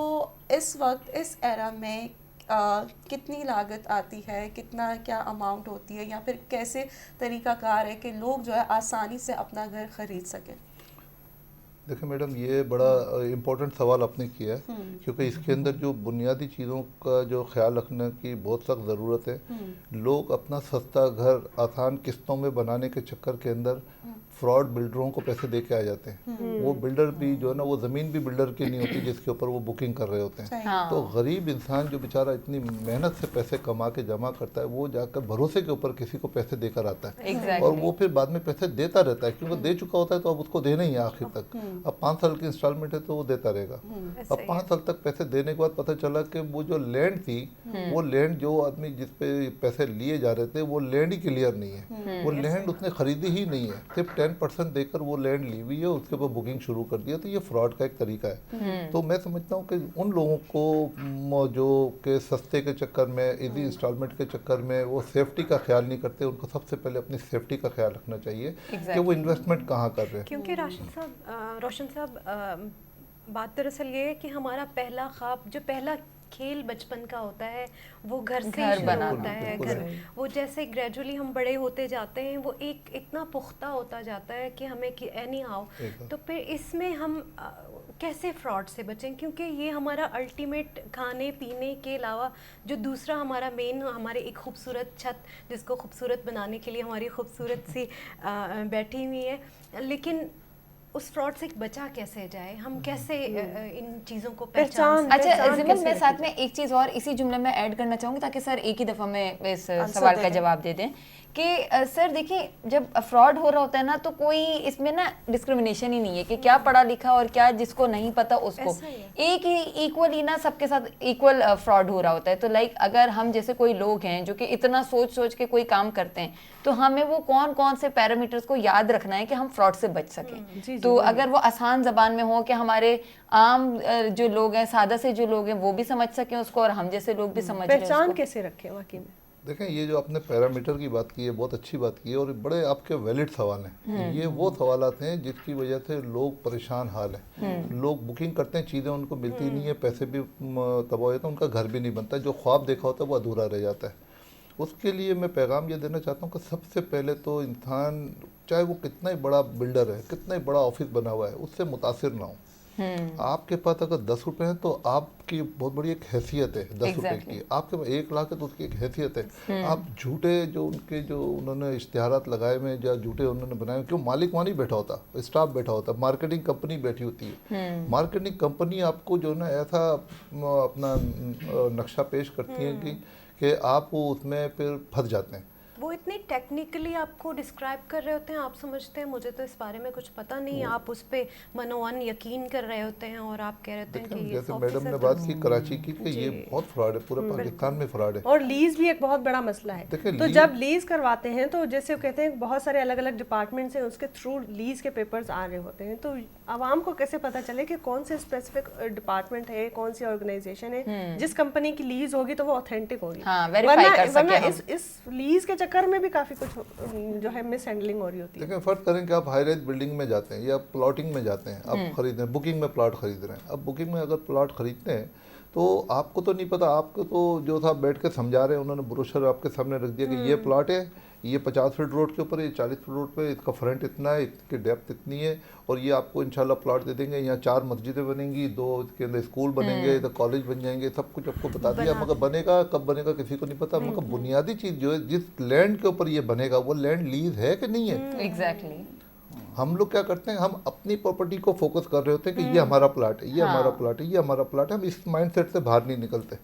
इस वक्त इस एरा में कितनी लागत आती है, कितना क्या अमाउंट होती है, या फिर कैसे तरीक़ाकार है कि लोग जो है आसानी से अपना घर ख़रीद सकें? देखिए मैडम, ये बड़ा इम्पोर्टेंट सवाल आपने किया है, क्योंकि इसके अंदर जो बुनियादी चीज़ों का जो ख्याल रखने की बहुत सख्त ज़रूरत है। लोग अपना सस्ता घर आसान किस्तों में बनाने के चक्कर के अंदर फ्रॉड बिल्डरों को पैसे दे के आ जाते हैं। वो बिल्डर भी जो है ना, वो ज़मीन भी बिल्डर की नहीं होती जिसके ऊपर वो बुकिंग कर रहे होते हैं। हाँ। तो गरीब इंसान जो बेचारा इतनी मेहनत से पैसे कमा के जमा करता है, वो जाकर भरोसे के ऊपर किसी को पैसे देकर आता है। Exactly। और वो फिर बाद में पैसे देता रहता है, क्योंकि दे चुका होता है तो अब उसको देना ही है आखिर तक। अब 5 साल की इंस्टॉलमेंट है तो वो देता रहेगा। अब 5 साल तक पैसे देने के बाद पता चला कि वो जो लैंड थी, वो लैंड जो आदमी जिस पे पैसे लिए जा रहे थे वो लैंड ही क्लियर नहीं है। वो लैंड उसने खरीदी ही नहीं है, सिर्फ 10% देकर वो लैंड ली हुई है, उसके ऊपर बुकिंग शुरू कर दिया। तो ये फ्रॉड का एक तरीका है। तो मैं समझता हूँ कि उन लोगों को जो के सस्ते के चक्कर में, इजी इंस्टॉलमेंट के चक्कर में वो सेफ्टी का ख्याल नहीं करते, उनको सबसे पहले अपनी सेफ्टी का ख्याल रखना चाहिए कि वो इन्वेस्टमेंट कहाँ कर रहे हैं। क्योंकि रोशन साहब बात दरअसल ये है कि हमारा पहला ख्वाब, जो पहला खेल बचपन का होता है, वो घर से घर शुरू बनाना। होता है। बिल्कुल घर वो जैसे ग्रेजुअली हम बड़े होते जाते हैं, वो एक इतना पुख्ता होता जाता है कि हमें कि एनी हाउ, तो फिर इसमें हम कैसे फ्रॉड से बचें, क्योंकि ये हमारा अल्टीमेट खाने पीने के अलावा जो दूसरा हमारा मेन, हमारे एक खूबसूरत छत जिसको खूबसूरत बनाने के लिए हमारी खूबसूरत सी बैठी हुई है, लेकिन उस फ्रॉड से बचा कैसे जाए, हम कैसे इन चीज़ों को पहचान अच्छा जिमल, मैं साथ में एक चीज़ और इसी जुमले में ऐड करना चाहूँगी ताकि सर एक ही दफ़ा में इस सवाल का जवाब दे दें कि सर देखिए, जब फ्रॉड हो रहा होता है ना, तो कोई इसमें ना डिस्क्रिमिनेशन ही नहीं है कि क्या पढ़ा लिखा और क्या जिसको नहीं पता उसको, एक ही इक्वली ना सबके साथ इक्वल फ्रॉड हो रहा होता है। तो लाइक अगर हम जैसे कोई लोग हैं जो कि इतना सोच सोच के कोई काम करते हैं, तो हमें वो कौन कौन से पैरामीटर्स को याद रखना है कि हम फ्रॉड से बच सकें। तो अगर वो आसान ज़बान में हो कि हमारे आम जो लोग हैं, सादा से जो लोग हैं, वो भी समझ सकें उसको, और हम जैसे लोग भी समझ लें पहचान उसको। कैसे रखें वाकई में? देखें, ये जो आपने पैरामीटर की बात की है बहुत अच्छी बात की है, और बड़े आपके वैलिड सवाल हैं। ये वो सवालात हैं जिसकी वजह से लोग परेशान हाल हैं। लोग बुकिंग करते हैं, चीज़ें उनको मिलती नहीं है, पैसे भी तबाह हो जाते हैं, उनका घर भी नहीं बनता, जो ख्वाब देखा होता है वो अधूरा रह जाता है। उसके लिए मैं पैगाम ये देना चाहता हूँ कि सबसे पहले तो इंसान चाहे वो कितना ही बड़ा बिल्डर है, कितना ही बड़ा ऑफिस बना हुआ है, उससे मुतासिर ना हो। आपके पास अगर 10 रुपए हैं तो आपकी बहुत बड़ी एक हैसियत है 10 रुपए की। आपके पास 1 लाख है तो उसकी एक हैसियत है। आप झूठे जो उनके जो उन्होंने इश्तिहारात लगाए में या झूठे उन्होंने बनाए, क्यों मालिक वहाँ नहीं बैठा होता, स्टाफ बैठा होता, मार्केटिंग कंपनी बैठी होती है। मार्केटिंग कंपनी आपको जो है ना ऐसा अपना नक्शा पेश करती है कि आप उसमें फिर फंस जाते हैं। वो इतनी टेक्निकली आपको डिस्क्राइब कर रहे होते हैं, आप समझते हैं मुझे तो इस बारे में कुछ पता नहीं, आप उस पे मनोवन यकीन कर रहे होते हैं और आप कह रहे होते हैं कि ये जैसे मैडम ने बात की कराची की कि ये बहुत फ्रॉड है, पूरे पाकिस्तान में फ्रॉड है। और लीज भी एक बहुत बड़ा मसला है। तो जब लीज करवाते हैं तो जैसे कहते हैं बहुत सारे अलग अलग डिपार्टमेंट्स हैं, उसके थ्रू लीज के पेपर्स आ रहे होते हैं, तो आवाम को कैसे पता चले कि कौन से स्पेसिफिक डिपार्टमेंट है, कौन सी ऑर्गेनाइजेशन है, जिस कंपनी की लीज होगी तो वो ऑथेंटिक होगी। वरना इस लीज के चक्कर में भी काफी कुछ जो है मिस हैंडलिंग हो रही होती है। देखिए फर्ज करें कि आप हाई राइज बिल्डिंग में जाते हैं या प्लॉटिंग में जाते हैं, आप खरीद रहे हैं, बुकिंग में प्लॉट खरीद रहे हैं। अब बुकिंग में अगर प्लॉट खरीदते हैं तो आपको तो नहीं पता, आपको तो जो था बैठ के समझा रहे हैं, उन्होंने ब्रोशर आपके सामने रख दिया कि ये प्लॉट है, ये 50 फीट रोड के ऊपर है, ये 40 फीट रोड पे, इसका फ्रंट इतना है, इसकी डेप्थ इतनी है, और ये आपको इंशाल्लाह प्लॉट दे देंगे, यहाँ 4 मस्जिदें बनेंगी, 2 इसके अंदर स्कूल बनेंगे, इधर कॉलेज बन जाएंगे, सब कुछ आपको बता दिया। मगर बनेगा कब बनेगा किसी को नहीं पता। मगर बुनियादी चीज़ जो है, जिस लैंड के ऊपर ये बनेगा वो लैंड लीज है कि नहीं है। एग्जैक्टली। हम लोग क्या करते हैं, हम अपनी प्रॉपर्टी को फोकस कर रहे होते हैं कि ये हमारा प्लॉट है, ये हमारा प्लॉट है, ये हमारा प्लॉट है। हम इस माइंडसेट से बाहर नहीं निकलते।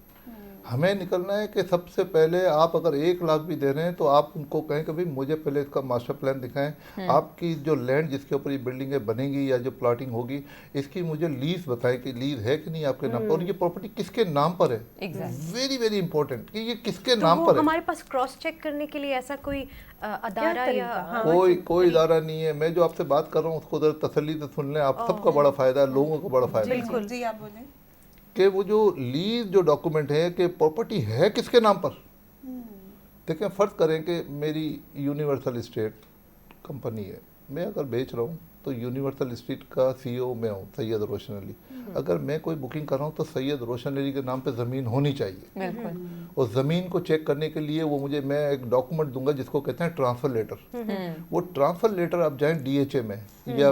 हमें निकलना है कि सबसे पहले आप अगर 1 लाख भी दे रहे हैं तो आप उनको कहें कि भाई मुझे पहले इसका मास्टर प्लान दिखाएं, आपकी जो लैंड जिसके ऊपर ये बिल्डिंगें बनेंगी या जो प्लॉटिंग होगी, इसकी मुझे लीज बताएं कि लीज है कि नहीं आपके नाम पर, और ये प्रॉपर्टी किसके नाम पर है। वेरी वेरी इंपॉर्टेंट कि ये किसके नाम पर है। हमारे पास क्रॉस चेक करने के लिए ऐसा कोई अदारा या कोई इदारा नहीं है। मैं जो आपसे बात कर रहा हूँ उसको उधर तसल्ली से सुन लें, आप सबका बड़ा फायदा है, लोगों को बड़ा फायदा है। बिल्कुल जी, आप बोलें कि वो जो लीज जो डॉक्यूमेंट है कि प्रॉपर्टी है किसके नाम पर। देखें फर्ज करें कि मेरी यूनिवर्सल स्टेट कंपनी है, मैं अगर बेच रहा हूँ तो यूनिवर्सल स्टेट का CEO मैं हूँ, सैयद रोशन अली। अगर मैं कोई बुकिंग कर रहा हूँ तो सैयद रोशन अली के नाम पे ज़मीन होनी चाहिए। और ज़मीन को चेक करने के लिए वो मुझे, मैं एक डॉक्यूमेंट दूंगा जिसको कहते हैं ट्रांसफ़र लेटर। वो ट्रांसफ़र लेटर आप जाएँ DHA में या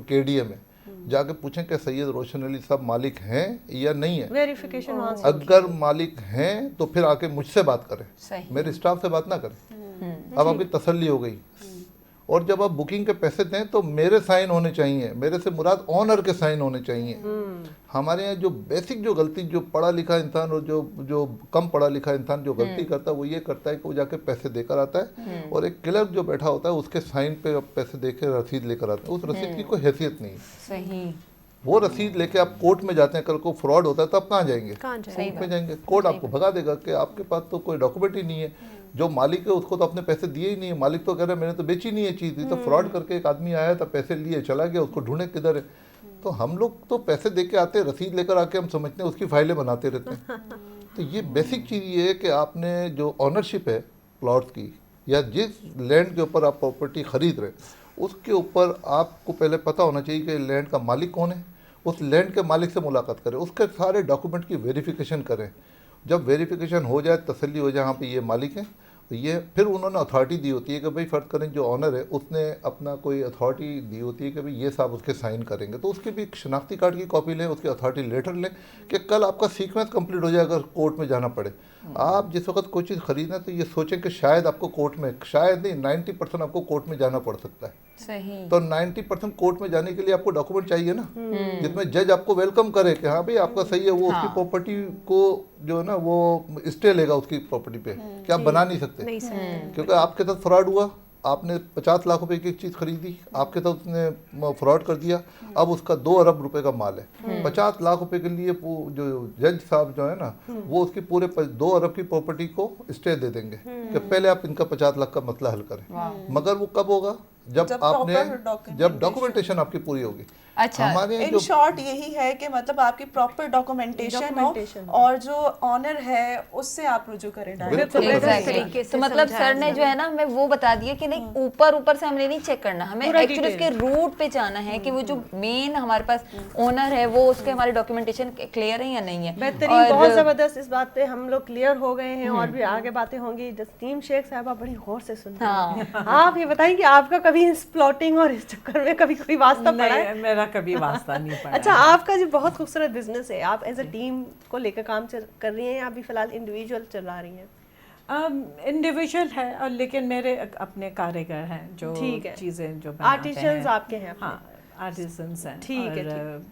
KDA में जाके पूछें कि सैयद रोशन अली साहब मालिक हैं या नहीं है। वेरिफिकेशन वहाँ से अगर मालिक हैं तो फिर आके मुझसे बात करें, मेरे स्टाफ से बात ना करें। अब आपकी तसल्ली हो गई। और जब आप बुकिंग के पैसे दें तो मेरे साइन होने चाहिए, मेरे से मुराद ऑनर के साइन होने चाहिए। हमारे यहाँ जो बेसिक जो गलती जो पढ़ा लिखा इंसान और जो कम पढ़ा लिखा इंसान जो गलती करता है वो ये करता है कि वो जाके पैसे देकर आता है और एक क्लर्क जो बैठा होता है उसके साइन पे पैसे देकर रसीद लेकर आता है। उस रसीद की कोई हैसियत नहीं है। सही। वो रसीद लेके आप कोर्ट में जाते हैं, कल को फ्रॉड होता है तो आप कहाँ जाएंगे? कोर्ट में जाएंगे। कोर्ट आपको भगा देगा कि आपके पास तो कोई डॉक्यूमेंट ही नहीं है। जो मालिक है उसको तो अपने पैसे दिए ही नहीं है। मालिक तो कह रहा है मैंने तो बेची नहीं है चीज़, तो फ्रॉड करके एक आदमी आया था, पैसे लिए चला गया, उसको ढूंढे किधर है। तो हम लोग तो पैसे दे के आते हैं, रसीद लेकर आके हम समझते हैं उसकी फाइलें बनाते रहते हैं। तो ये बेसिक चीज़ ये है कि आपने जो ऑनरशिप है प्लॉट्स की या जिस लैंड के ऊपर आप प्रॉपर्टी खरीद रहे हैं उसके ऊपर आपको पहले पता होना चाहिए कि लैंड का मालिक कौन है। उस लैंड के मालिक से मुलाकात करें, उसके सारे डॉक्यूमेंट की वेरिफिकेशन करें। जब वेरिफिकेशन हो जाए, तसल्ली हो जाए हाँ पे ये मालिक है, तो ये फिर उन्होंने अथॉरिटी दी होती है कि भाई फ़र्ज़ करें जो ऑनर है उसने अपना कोई अथॉरिटी दी होती है कि भाई ये साहब उसके साइन करेंगे, तो उसके भी शनाख्ती कार्ड की कॉपी लें, उसके अथॉरिटी लेटर लें कि कल आपका सीक्वेंस कंप्लीट हो जाए अगर कोर्ट में जाना पड़े। आप जिस वक्त कोई चीज़ खरीदें तो ये सोचें कि शायद आपको कोर्ट में, शायद नहीं 90% आपको कोर्ट में जाना पड़ सकता है। सही। तो 90% कोर्ट में जाने के लिए आपको डॉक्यूमेंट चाहिए ना, जिसमें जज आपको वेलकम करे कि हाँ भाई आपका सही है। वो उसकी प्रॉपर्टी को जो है ना वो स्टे लेगा उसकी प्रॉपर्टी पे कि आप बना नहीं सकते क्योंकि आपके साथ फ्रॉड हुआ। आपने 50 लाख रुपए की एक चीज़ खरीदी, आपके साथ उसने फ्रॉड कर दिया, अब उसका 2 अरब रुपए का माल है। 50 लाख रुपए के लिए जो जज साहब जो है ना वो उसकी पूरे 2 अरब की प्रॉपर्टी को स्टे दे देंगे कि पहले आप इनका 50 लाख का मसला हल करें। मगर वो कब होगा? जब आपने जब डॉक्यूमेंटेशन आपकी पूरी होगी। अच्छा, हमारे इन जो शॉर्ट यही है कि मतलब आपकी प्रॉपर डॉक्यूमेंटेशन हो Documentation। और जो ऑनर है उससे आप रुजू करें डायरेक्ट। बिल्कुल, एग्जैक्टली तरीके से तो मतलब समझाया सर ने जो है ना हमें वो बता दिया कि नहीं ऊपर ऊपर से हमने नहीं चेक करना, हमें पूरा एक्चुअली उसके रूट पे जाना है कि वो जो मेन हमारे पास ओनर है वो उसके हमारे डॉक्यूमेंटेशन क्लियर है या नहीं है। बेहतरीन, बहुत जबरदस्त। इस बात पे हम लोग क्लियर हो गए हैं और भी आगे बातें होंगी। जसीम शेख साहबा बड़ी गौर से सुनते हैं। आप ये बताइए कि आपका कभी इस प्लॉटिंग और इस चक्कर में कभी कोई वास्ता पड़ा है? नहीं, मेरा कभी वास्ता नहीं पड़ा अच्छा, है। आपका जो बहुत खूबसूरत बिजनेस है, आप एज अ टीम को लेकर काम कर रही हैं या अभी फिलहाल इंडिविजुअल चला रही हैं? इंडिविजुअल है और लेकिन मेरे अपने कारीगर हैं जो ठीक है। चीज़ें जो बनाते आर्टिशंस हैं। आपके हैं अपने? हाँ, आर्टिसंस हैं। ठीक है, और,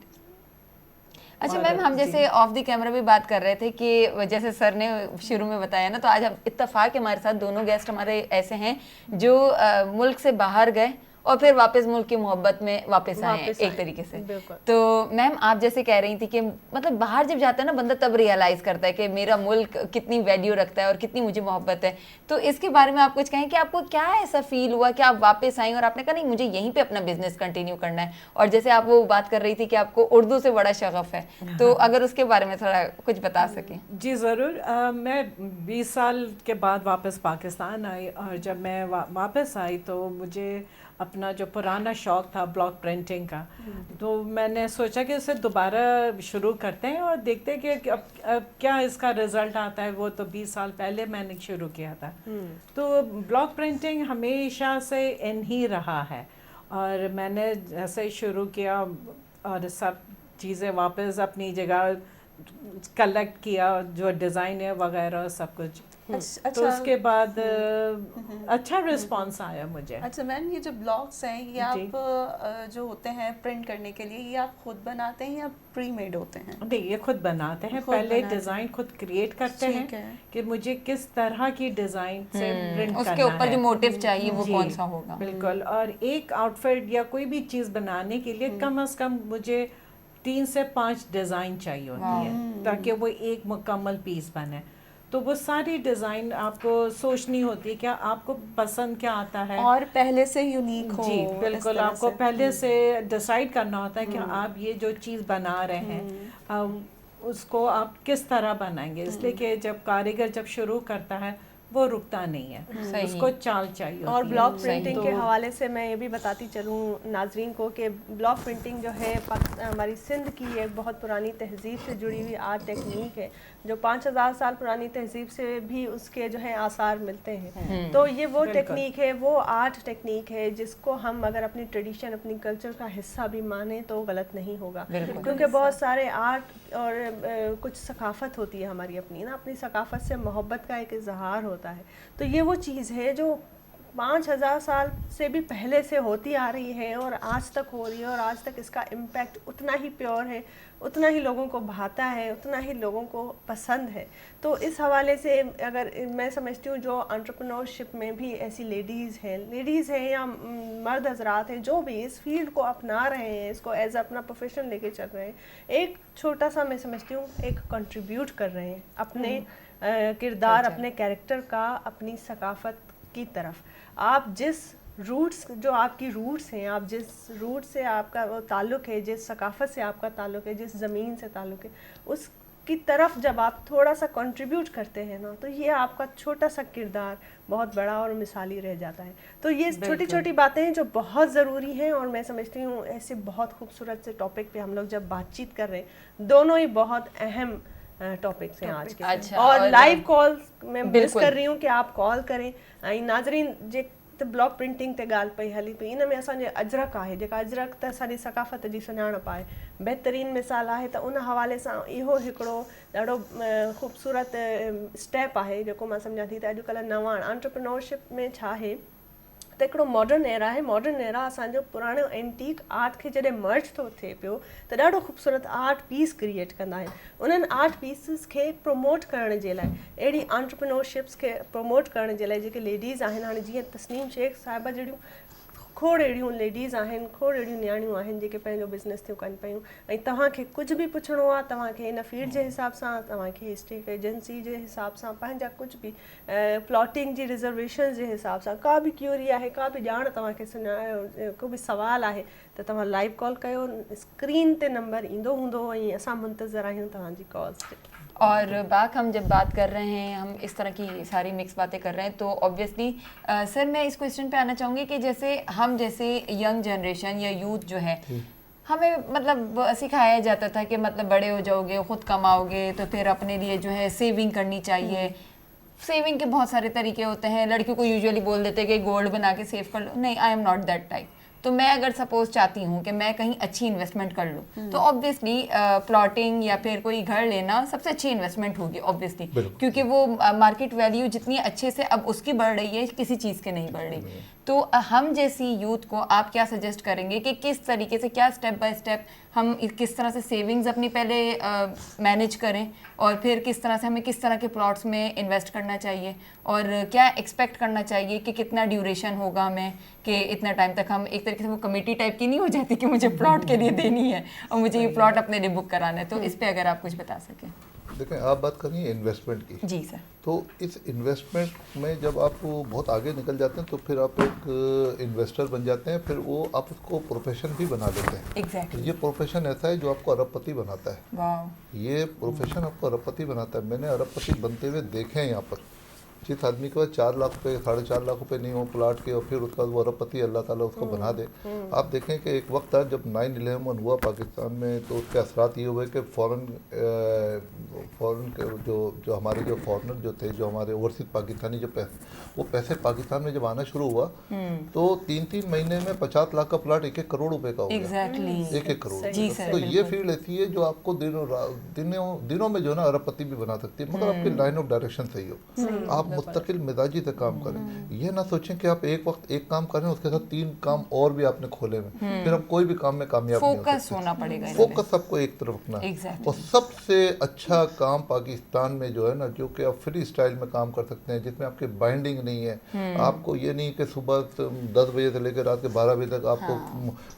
अच्छा और मैम, हम जी। जैसे ऑफ द कैमरा भी बात कर रहे थे कि जैसे सर ने शुरू में बताया ना, तो आज हम इत्तेफाक के हमारे साथ दोनों गेस्ट हमारे ऐसे हैं जो मुल्क से बाहर गए और फिर वापस मुल्क की मोहब्बत में वापस आए हैं एक तरीके से। बिल्कुल। तो मैम आप जैसे कह रही थी कि मतलब बाहर जब जाता है ना बंदा तब रियलाइज करता है कि मेरा मुल्क कितनी वैल्यू रखता है और कितनी मुझे मोहब्बत है। तो इसके बारे में आप कुछ कहें कि आपको क्या ऐसा फील हुआ कि आप वापस आई और आपने कहा नहीं मुझे यहीं पे अपना बिजनेस कंटिन्यू करना है, और जैसे आप वो बात कर रही थी कि आपको उर्दू से बड़ा शगफ है, तो अगर उसके बारे में थोड़ा कुछ बता सकें। जी ज़रूर। मैं 20 साल के बाद वापस पाकिस्तान आई और जब मैं वापस आई तो मुझे अपना जो पुराना शौक़ था ब्लॉक प्रिंटिंग का, तो मैंने सोचा कि उसे दोबारा शुरू करते हैं और देखते हैं कि अब क्या इसका रिज़ल्ट आता है। वो तो 20 साल पहले मैंने शुरू किया था। तो ब्लॉक प्रिंटिंग हमेशा से इन ही रहा है और मैंने जैसे शुरू किया और सब चीज़ें वापस अपनी जगह कलेक्ट किया, जो डिज़ाइन है वगैरह सब कुछ। तो उसके बाद अच्छा रिस्पांस आया मुझे। अच्छा मैम, ये जो ब्लॉग्स हैं ये आप जो होते हैं प्रिंट करने के लिए, ये आप खुद बनाते हैं या प्री मेड होते हैं? नहीं, ये खुद बनाते हैं। पहले डिजाइन खुद क्रिएट करते हैं कि मुझे किस तरह की डिजाइन से प्रिंट करना है, उसके ऊपर जो मोटिव चाहिए वो जी, कौन सा होगा। बिल्कुल। और एक आउटफिट या कोई भी चीज़ बनाने के लिए कम से कम मुझे 3 से 5 डिज़ाइन चाहिए होती है ताकि वो एक मुकम्मल पीस बने। तो वो सारी डिज़ाइन आपको सोचनी होती है क्या आपको पसंद क्या आता है और पहले से यूनिक हो। जी बिल्कुल, आपको पहले से डिसाइड करना होता है कि आप ये जो चीज़ बना रहे हैं उसको आप किस तरह बनाएंगे। इसलिए कि जब कारीगर जब शुरू करता है वो रुकता नहीं है, उसको चाल चाहिए। और ब्लॉक प्रिंटिंग के हवाले से मैं ये भी बताती चलूँ नाजरीन को कि ब्लॉक प्रिंटिंग जो है हमारी सिंध की एक बहुत पुरानी तहजीब से जुड़ी हुई आर्ट टेक्निक है, जो 5000 साल पुरानी तहजीब से भी उसके जो है आसार मिलते हैं। तो ये वो टेक्निक है, वो आर्ट टेक्निक है जिसको हम अगर अपनी ट्रेडिशन, अपनी कल्चर का हिस्सा भी माने तो गलत नहीं होगा, क्योंकि बहुत सारे आर्ट और कुछ सकाफ़त होती है हमारी अपनी ना, अपनी सकाफ़त से मोहब्बत का एक इजहार होता है। तो ये वो चीज़ है जो 5000 साल से भी पहले से होती आ रही है और आज तक हो रही है, और आज तक इसका इम्पैक्ट उतना ही प्योर है, उतना ही लोगों को भाता है, उतना ही लोगों को पसंद है। तो इस हवाले से अगर मैं समझती हूँ जो एंटरप्रेन्योरशिप में भी ऐसी लेडीज़ हैं या मर्द हजरात हैं जो भी इस फील्ड को अपना रहे हैं, इसको एज अपना प्रोफेशन लेके चल रहे हैं, एक छोटा सा मैं समझती हूँ एक कंट्रीब्यूट कर रहे हैं अपने किरदार, अपने कैरेक्टर का, अपनी सकाफ़त की तरफ। आप जिस रूट्स, जो आपकी रूट्स हैं, आप जिस रूट से आपका वो ताल्लुक़ है, जिस सकाफ़त से आपका ताल्लुक़ है, जिस ज़मीन से ताल्लुक़ है, उसकी तरफ जब आप थोड़ा सा कंट्रीब्यूट करते हैं ना, तो ये आपका छोटा सा किरदार बहुत बड़ा और मिसाली रह जाता है। तो ये छोटी छोटी बातें हैं जो बहुत ज़रूरी हैं, और मैं समझती हूँ ऐसे बहुत खूबसूरत से टॉपिक पे हम लोग जब बातचीत कर रहे हैं, दोनों ही बहुत अहम टॉपिक्स हैं आज के। अच्छा, और लाइव कॉल मैं मिस बिल्कुल। कर रही हूँ कि आप कॉल करें। नाज़रीन जे त ब्लॉक प्रिंटिंग ते ॻाल्हि पई हली पई, इन में असांजे अजरक आहे, जेका अजरक त असांजी सकाफ़त जी सुञाणप आहे, बहितरीन मिसाल आहे। त उन हवाले सां इहो हिकिड़ो ॾाढो ख़ूबसूरत स्टेप आहे जेको मां सम्झां थी त अॼुकल्ह नवां एंटरप्रेन्योरशिप में छा आहे त हिकिड़ो मॉडर्न एरा आहे। मॉडर्न एरा असांजो पुराणो एंटीक आर्ट खे जॾहिं मर्ज थो थिए पियो त ॾाढो ख़ूबसूरत आर्ट पीस क्रिएट कंदा आहिनि। उन्हनि आर्ट पीसिस खे प्रमोट करण जे लाइ, अहिड़ी एंटरप्रेन्योरशिप्स खे प्रमोट करण जे लाइ जेके लेडीज़ आहिनि, हाणे जीअं तस्नीम शेख साहिबा जहिड़ियूं खोड़ अहिड़ियूं लेडीज़ आहिनि, खोड़ अहिड़ियूं नियाणियूं आहिनि जेके पंहिंजो बिज़नेस थियूं कनि पियूं। ऐं तव्हांखे कुझु बि पुछिणो आहे, तव्हांखे हिन फील्ड जे हिसाब सां, तव्हांखे स्टेट एजेंसी जे हिसाब सां, पंहिंजा कुझु बि प्लॉटिंग जी रिजर्वेशन जे हिसाब सां का बि क्यूरी आहे, का बि ॼाण तव्हांखे को बि सवाल आहे त तव्हां लाइव कॉल कयो, स्क्रीन ते नंबर ईंदो हूंदो ऐं असां मुंतज़र आहियूं तव्हांजी कॉल्स ते। और बाक हम जब बात कर रहे हैं, हम इस तरह की सारी मिक्स बातें कर रहे हैं, तो ऑब्वियसली सर मैं इस क्वेश्चन पे आना चाहूँगी कि जैसे हम जैसे यंग जनरेशन या यूथ जो है, हमें मतलब सिखाया जाता था कि मतलब बड़े हो जाओगे, खुद कमाओगे तो फिर अपने लिए जो है सेविंग करनी चाहिए। सेविंग के बहुत सारे तरीके होते हैं, लड़कियों को यूजुअली बोल देते हैं कि गोल्ड बना के सेव कर लो। नहीं, I am not that type. तो मैं अगर सपोज चाहती हूँ कि मैं कहीं अच्छी इन्वेस्टमेंट कर लूँ, तो ऑब्वियसली प्लॉटिंग या फिर कोई घर लेना सबसे अच्छी इन्वेस्टमेंट होगी ऑब्वियसली, क्योंकि वो मार्केट वैल्यू जितनी अच्छे से अब उसकी बढ़ रही है, किसी चीज़ के नहीं बढ़ रही। तो हम जैसी यूथ को आप क्या सजेस्ट करेंगे कि किस तरीके से, क्या स्टेप बाय स्टेप हम किस तरह से सेविंग्स अपनी पहले मैनेज करें, और फिर किस तरह से हमें किस तरह के प्लॉट्स में इन्वेस्ट करना चाहिए, और क्या एक्सपेक्ट करना चाहिए कि कितना ड्यूरेशन होगा हमें, कि इतना टाइम तक हम एक तरीके से वो कमेटी टाइप की नहीं हो जाती कि मुझे प्लॉट के लिए देनी है और मुझे ये प्लॉट अपने लिए बुक कराना है। तो इस पे अगर आप कुछ बता सकें। देखें, आप बात करिए इन्वेस्टमेंट की। जी सर। तो इस इन्वेस्टमेंट में जब आप बहुत आगे निकल जाते हैं तो फिर आप एक इन्वेस्टर बन जाते हैं, फिर वो आप उसको प्रोफेशन भी बना लेते हैं। एग्जैक्टली। ये प्रोफेशन ऐसा है जो आपको अरबपति बनाता है। वाह। ये प्रोफेशन आपको अरबपति बनाता है। मैंने अरबपति बनते हुए देखे हैं यहाँ पर। जिस आदमी के पास 4 लाख रुपये, 4.5 लाख रुपये नहीं हो प्लाट के, और फिर उसका वो अरबपति अल्लाह ताला उसको बना दे। आप देखें कि एक वक्त था जब 9/11 हुआ पाकिस्तान में, तो उसके असरात ये हुए कि फ़ॉरेन के जो हमारे जो फॉरेनर जो थे, जो हमारे ओवरसीज पाकिस्तानी जो वो पैसे पाकिस्तान में जब आना शुरू हुआ, तो 3-3 महीने में 50 लाख का प्लाट 1-1 करोड़ रुपए का हो गया। एग्जैक्टली। 1-1 करोड़। जी सर। तो ये फील्ड ऐसी है जो आपको दिनों में जो है ना अरबपति भी बना सकती है, मगर आपकी लाइन ऑफ डायरेक्शन सही हो, आप मुस्तकिल मिजाजी से काम करें। ये ना सोचें कि आप एक वक्त एक काम करें, उसके साथ 3 काम और भी आपने खोले हैं, फिर आप कोई भी काम में कामयाब नहीं हो सकते। फोकस होना पड़ेगा। फोकस आपको एक तरफ रखना है। और सबसे अच्छा काम पाकिस्तान में जो है ना, जो कि आप फ्री स्टाइल में काम कर सकते हैं, जिसमें आपकी बाइंडिंग नहीं है, आपको ये नहीं कि सुबह 10 बजे से लेकर रात के 12 बजे तक आपको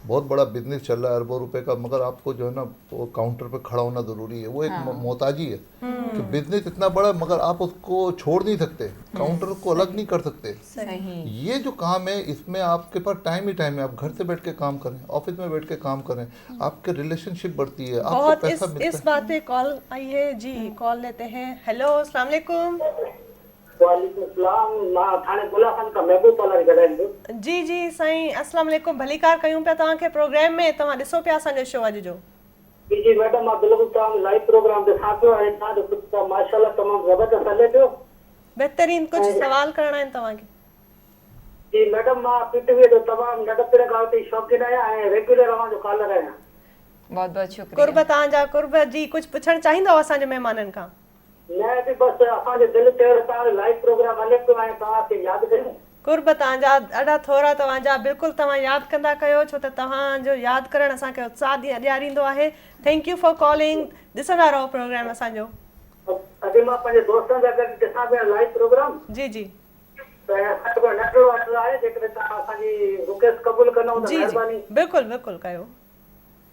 बहुत बड़ा बिजनेस चल रहा है अरबों रुपए का, मगर आपको जो है ना वो काउंटर पे खड़ा होना जरूरी है। वो एक मोहताजी है कि बिजनेस इतना बड़ा मगर आप उसको छोड़ नहीं सकते, काउंटर को अलग नहीं कर सकते। सही। ये जो काम है इसमें आपके पास टाइम ही टाइम है। आप घर से बैठ के काम करें, ऑफिस में बैठ के काम करें, आपके रिलेशनशिप बढ़ती है, आपको बहुत पैसा मिलता है। इस बात पे कॉल आई है जी, कॉल लेते हैं। हेलो, अस्सलाम वालेकुम। वालेकुम सलाम। मां थाने गुला खान का महबूब पालर ॻाल्हाईंदो। जी जी साईं, अस्सलाम वालेकुम। भलीकार कयूं पिया तव्हांखे प्रोग्राम में। तव्हां ॾिसो पिया असांजो शो अॼु जो? जी जी मैडम, मां बिल्कुल तव्हां लाइव प्रोग्राम ॾिसां पियो ऐं तव्हांजो कुझु माशाल्लाह तमामु ज़बरदस्त हले पियो। बहितरीन। कुझु सवाल करणा आहिनि तव्हांखे? जी मैडम, मां पीटीवी जो तमामु नंढपिण खां वठी शौक़ीन आहियां ऐं रेगुलर अवां जो कॉलर आहियां। बहुत बहुत शुक्रिया। कुर्ब तव्हांजा कुर्ब जी, कुझु पुछणु चाहींदव असांजे महिमाननि खां? न बि बसि असांजे दिलि ते तव्हांजो लाइव प्रोग्राम हले पियो ऐं तव्हांखे यादि कयूं। कुर्ब तव्हांजा ॾाढा थोरा तव्हांजा, बिल्कुलु तव्हां यादि कंदा कयो, छो त तव्हांजो यादि करणु असांखे उत्साह ॾियारींदो आहे। Thank you for calling. ॾिसंदा रहो प्रोग्राम असांजो। अॼु मां पंहिंजे दोस्तनि सां गॾु ॾिसां पिया लाइव प्रोग्राम। जी जी त असांजो नंढिड़ो ऑर्डर आहे, जेकॾहिं तव्हां असांजी रिक्वेस्ट क़बूल कंदव त जी जी, महिरबानी। बिल्कुलु बिल्कुलु कयो।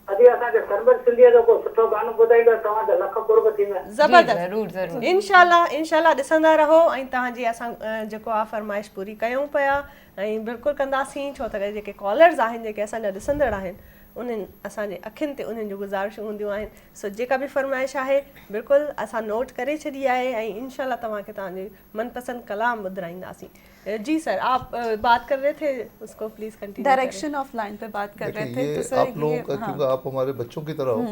अॼु असांखे सरबत सिंधीअ जो को सुठो गानो ॿुधाईंदो, तव्हांजा लख कुर्ब थींदा। ज़बरदस्त। ज़रूर ज़रूर। इंशाल्लाह ॾिसंदा रहो ऐं तव्हांजी असां जेको आहे फरमाइश पूरी कयूं पिया ऐं बिल्कुलु कंदासीं, छो त जेके कॉलर्स आहिनि, जेके असांजा ॾिसंदड़ आहिनि, उन्हनि असांजे अखियुनि ते उन्हनि जूं गुज़ारिशूं हूंदियूं आहिनि। सो जेका बि फरमाइश आहे बिल्कुलु असां नोट करे छॾी आहे ऐं इंशाल्लाह तव्हांखे तव्हांजे मनपसंद कलाम ॿुधाईंदासीं। जी सर, आप बात कर रहे थे, उसको please continue. Direction of line पे बात कर रहे थे, ये तो सर आप लोगों का, क्योंकि आप हमारे बच्चों की तरह हो,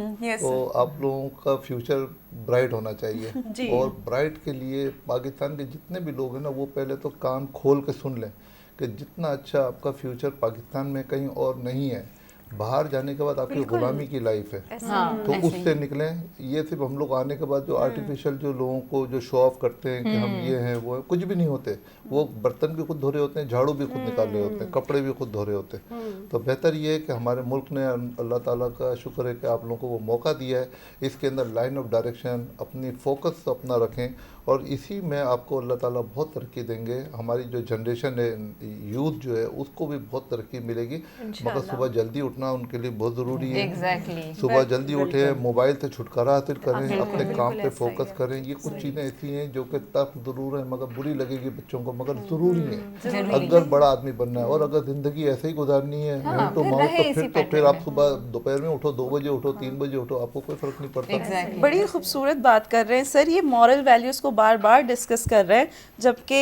तो आप लोगों का फ्यूचर ब्राइट होना चाहिए। और ब्राइट के लिए पाकिस्तान के जितने भी लोग हैं ना, वो पहले तो कान खोल के सुन लें कि जितना अच्छा आपका फ्यूचर पाकिस्तान में कहीं और नहीं है। बाहर जाने के बाद आपकी गुलामी की लाइफ है, तो उससे निकलें। ये सिर्फ हम लोग आने के बाद जो आर्टिफिशियल जो लोगों को जो शो ऑफ करते हैं कि हम ये हैं वो है, कुछ भी नहीं होते। वो बर्तन भी खुद धो रहे होते हैं, झाड़ू भी खुद निकाल रहे होते हैं, कपड़े भी खुद धो रहे होते हैं। तो बेहतर ये है कि हमारे मुल्क ने, अल्लाह ताला का शुक्र है कि आप लोगों को वो मौका दिया है, इसके अंदर लाइन ऑफ डायरेक्शन, अपनी फोकस अपना रखें और इसी में आपको अल्लाह ताला बहुत तरक्की देंगे। हमारी जो जनरेशन है, यूथ जो है, उसको भी बहुत तरक्की मिलेगी। मगर सुबह जल्दी उठना उनके लिए बहुत ज़रूरी है। एग्जैक्टली सुबह जल्दी उठे, मोबाइल से छुटकारा हासिल करें, अपने काम पे फोकस करें। ये कुछ चीज़ें ऐसी हैं जो कि तक ज़रूर है, मगर बुरी लगेगी बच्चों को, मगर ज़रूरी है अगर बड़ा आदमी बनना है। और अगर ज़िंदगी ऐसे ही गुजारनी है hand to mouth, तो फिर आप सुबह दोपहर में उठो, 2 बजे उठो, 3 बजे उठो, आपको कोई फ़र्क नहीं पड़ता। बड़ी खूबसूरत बात कर रहे हैं सर, ये मॉरल वैल्यूज़ को बार बार डिस्कस कर रहे हैं, जबकि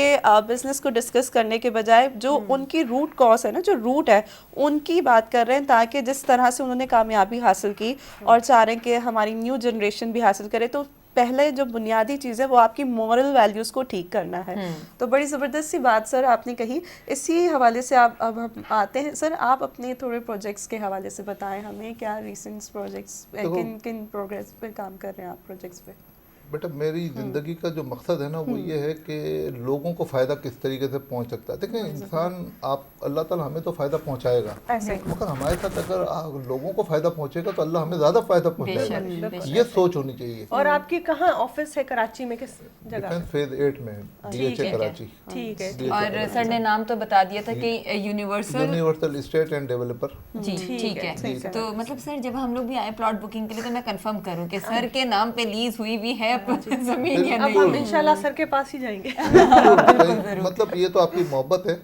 बिजनेस को डिस्कस करने के बजाय जो उनकी रूट कॉज है ना, जो रूट है उनकी बात कर रहे हैं, ताकि जिस तरह से उन्होंने कामयाबी हासिल की और चाह रहे हैं कि हमारी न्यू जनरेशन भी हासिल करे, तो पहले जो बुनियादी चीज़ है वो आपकी मॉरल वैल्यूज़ को ठीक करना है। तो बड़ी ज़बरदस्त सी बात सर आपने कही। इसी हवाले से आप अब हम आते हैं सर, आप अपने थोड़े प्रोजेक्ट्स के हवाले से बताएं हमें, क्या रिसेंट प्रोजेक्ट्स, किन किन प्रोग्रेस पे काम कर रहे हैं आप प्रोजेक्ट्स पे? बेटा मेरी ज़िंदगी का जो मकसद है ना वो ये है कि लोगों को फ़ायदा किस तरीके से पहुंच सकता है। देखिए इंसान, आप अल्लाह ताला हमें तो फ़ायदा पहुंचाएगा, मगर हमारे साथ अगर लोगों को फ़ायदा पहुंचेगा तो अल्लाह हमें ज़्यादा फ़ायदा पहुंचाएगा। ये सोच होनी चाहिए। और आपकी कहाँ ऑफिस है? कराची में किस जगह? डिफेंस फेज 8 में, DHA कराची। ठीक है। और सर ने नाम तो बता दिया था कि यूनिवर्सल स्टेट एंड डेवलपर। जी ठीक है। तो मतलब सर जब हम लोग भी आए प्लॉट बुकिंग के लिए, तो मैं कंफर्म करूं कि सर के नाम पे लीज हुई भी है जमीन या अब नहीं? हम इंशाल्लाह सर के पास ही जाएंगे। मतलब ये तो आपकी मोहब्बत है,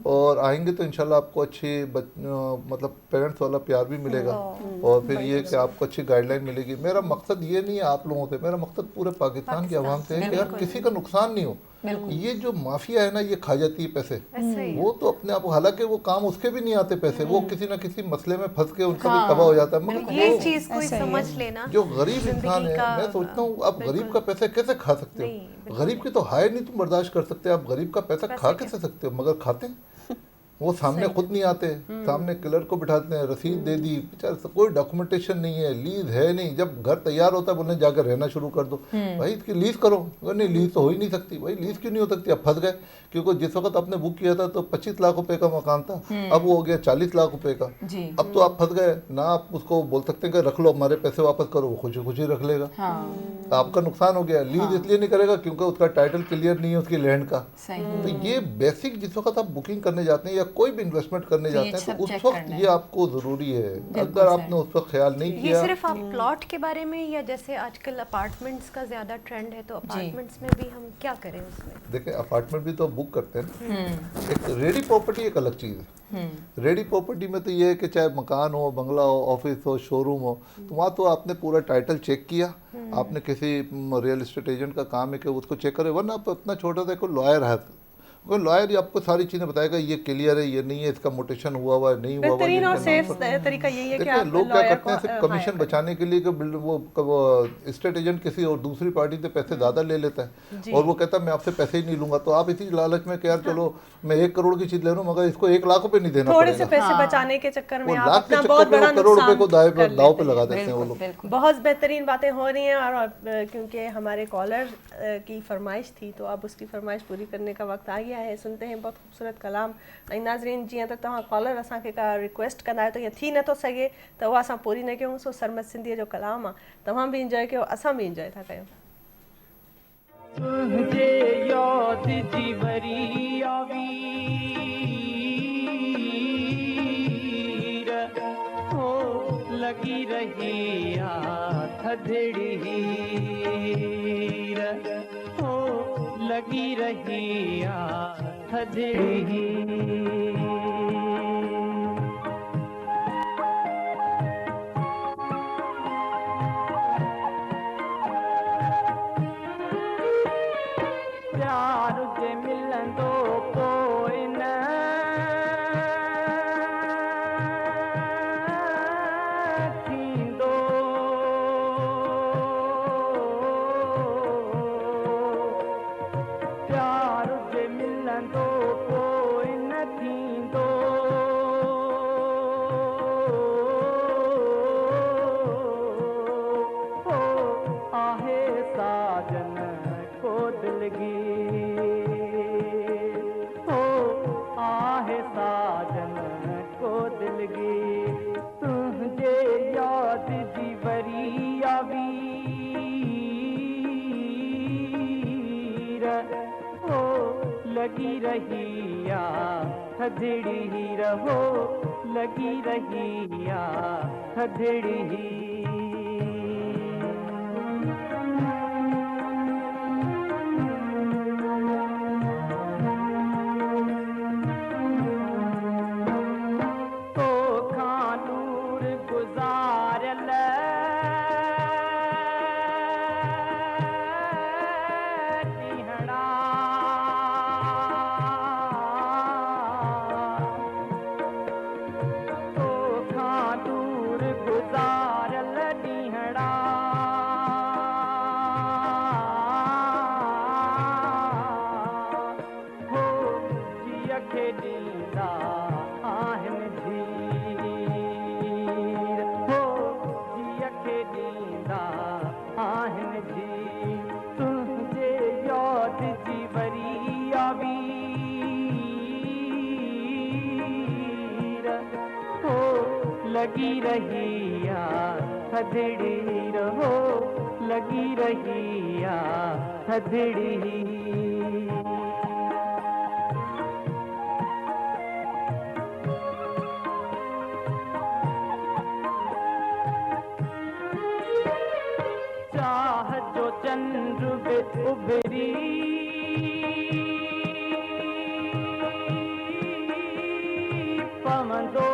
और आएंगे तो इंशाल्लाह आपको अच्छी मतलब पेरेंट्स वाला प्यार भी मिलेगा, और फिर ये कि आपको अच्छी गाइडलाइन मिलेगी। मेरा मकसद ये नहीं है आप लोगों से, मेरा मकसद पूरे पाकिस्तान की आवाम से है कि यार किसी का नुकसान नहीं हो। ये जो माफिया है ना, ये खा जाती है पैसे, वो तो अपने आप, हालांकि वो काम उसके भी नहीं आते पैसे, वो किसी ना किसी मसले में फंस के उनका भी तबाह हो जाता है। मगर ये चीज कोई समझ लेना, जो गरीब इंसान है, मैं सोचता हूँ आप गरीब का पैसा कैसे खा सकते हो? गरीब की तो हाय नहीं तुम बर्दाश्त कर सकते, आप गरीब का पैसा खा कैसे सकते हो? मगर खाते हैं। वो सामने खुद नहीं आते, सामने क्लर्क को बिठाते हैं, रसीद दे दी, बेचारा कोई डॉक्यूमेंटेशन नहीं है, लीज है नहीं। जब घर तैयार होता है बोलने जाकर रहना शुरू कर दो, भाई इसकी लीज करो। नहीं लीज तो हो ही नहीं सकती। भाई लीज क्यों नहीं हो सकती? अब फंस गए, क्योंकि जिस वक्त आपने बुक किया था तो 25 लाख रुपए का मकान था, अब वो हो गया 40 लाख रुपए का। अब तो आप फंस गए ना। आप उसको बोल सकते हैं कि रख लो, हमारे पैसे वापस करो, वो खुशी खुशी रख लेगा। तो आपका नुकसान हो गया। लीज इसलिए नहीं करेगा क्योंकि उसका टाइटल क्लियर नहीं है उसकी लैंड का। तो ये बेसिक, जिस वक्त आप बुकिंग करने जाते हैं या कोई भी इन्वेस्टमेंट करने जाते हैं, तो उस वक्त ये आपको जरूरी है। अगर आपने उस वक्त ख्याल नहीं किया। ये सिर्फ आप प्लॉट के बारे में, या जैसे आजकल अपार्टमेंट्स का ज्यादा ट्रेंड है, तो अपार्टमेंट्स में भी हम क्या करें उसमें? देखिए अपार्टमेंट भी तो बुक करते हैं ना। एक रेडी प्रॉपर्टी एक अलग चीज़ है। रेडी प्रॉपर्टी में तो ये है कि चाहे मकान हो, बंगला हो, ऑफिस हो, शोरूम हो, तो वहाँ तो आपने पूरा टाइटल चेक किया, आपने किसी रियल एस्टेट एजेंट का काम है कि उसको चेक करे, वरना आप इतना छोटा सा कोई लॉयर है, कोई लॉयर आपको सारी चीज़ें बताएगा, ये क्लियर है, ये नहीं है, इसका मोटेशन हुआ हुआ है, नहीं हुआ हुआ। बेहतरीन और सेफ तरीका यही है कि आप लोग क्या करते हैं सिर्फ कमीशन बचाने के लिए कि वो स्टेट एजेंट किसी और दूसरी पार्टी से पैसे ज़्यादा ले लेता है और वो कहता है मैं आपसे पैसे ही नहीं लूंगा। तो आप इसी लालच में कि यार चलो मैं 1 करोड़ की चीज़ ले रहा हूँ मगर इसको 1 लाख रुपए नहीं देना थोड़े पड़ेगा। से पैसे बचाने के चक्कर में आप लाख के अपना चक्कर बहुत में बड़ा करोड़ रुपए को दाव पे नुकसान लगा देते हैं वो लोग। बहुत बेहतरीन बातें हो रही हैं और क्योंकि हमारे कॉलर की फरमाइश थी तो अब उसकी फरमाइश पूरी करने का वक्त आ गया है। सुनते हैं बहुत खूबसूरत कलाम। ऐं नाज़रीन जीअं त तव्हां कॉलर असांखे का रिक्वेस्ट कंदा आहियो त ईअं थी नथो सघे त उहा असां पूरी न कयूं। सो सरमद सिंधीअ जो कलाम आहे, तव्हां बि इंजॉय कयो, असां बि इंजॉय था कयूं। तुझे याद जी भरी आवी हो लगी रही थधड़ी हो लगी रही थधड़ी। प्यार जे मिलंदो पोइ न थींदो, प्यार जे मिलंदो पोइ न थींदो। रहिया थधड़ी ही रहो लगी रहिया थधड़ी ही लगी रहिया थधड़ी रहो लगी रहिया थधड़ी चाह जो चंद्र पे उभरी पवंदो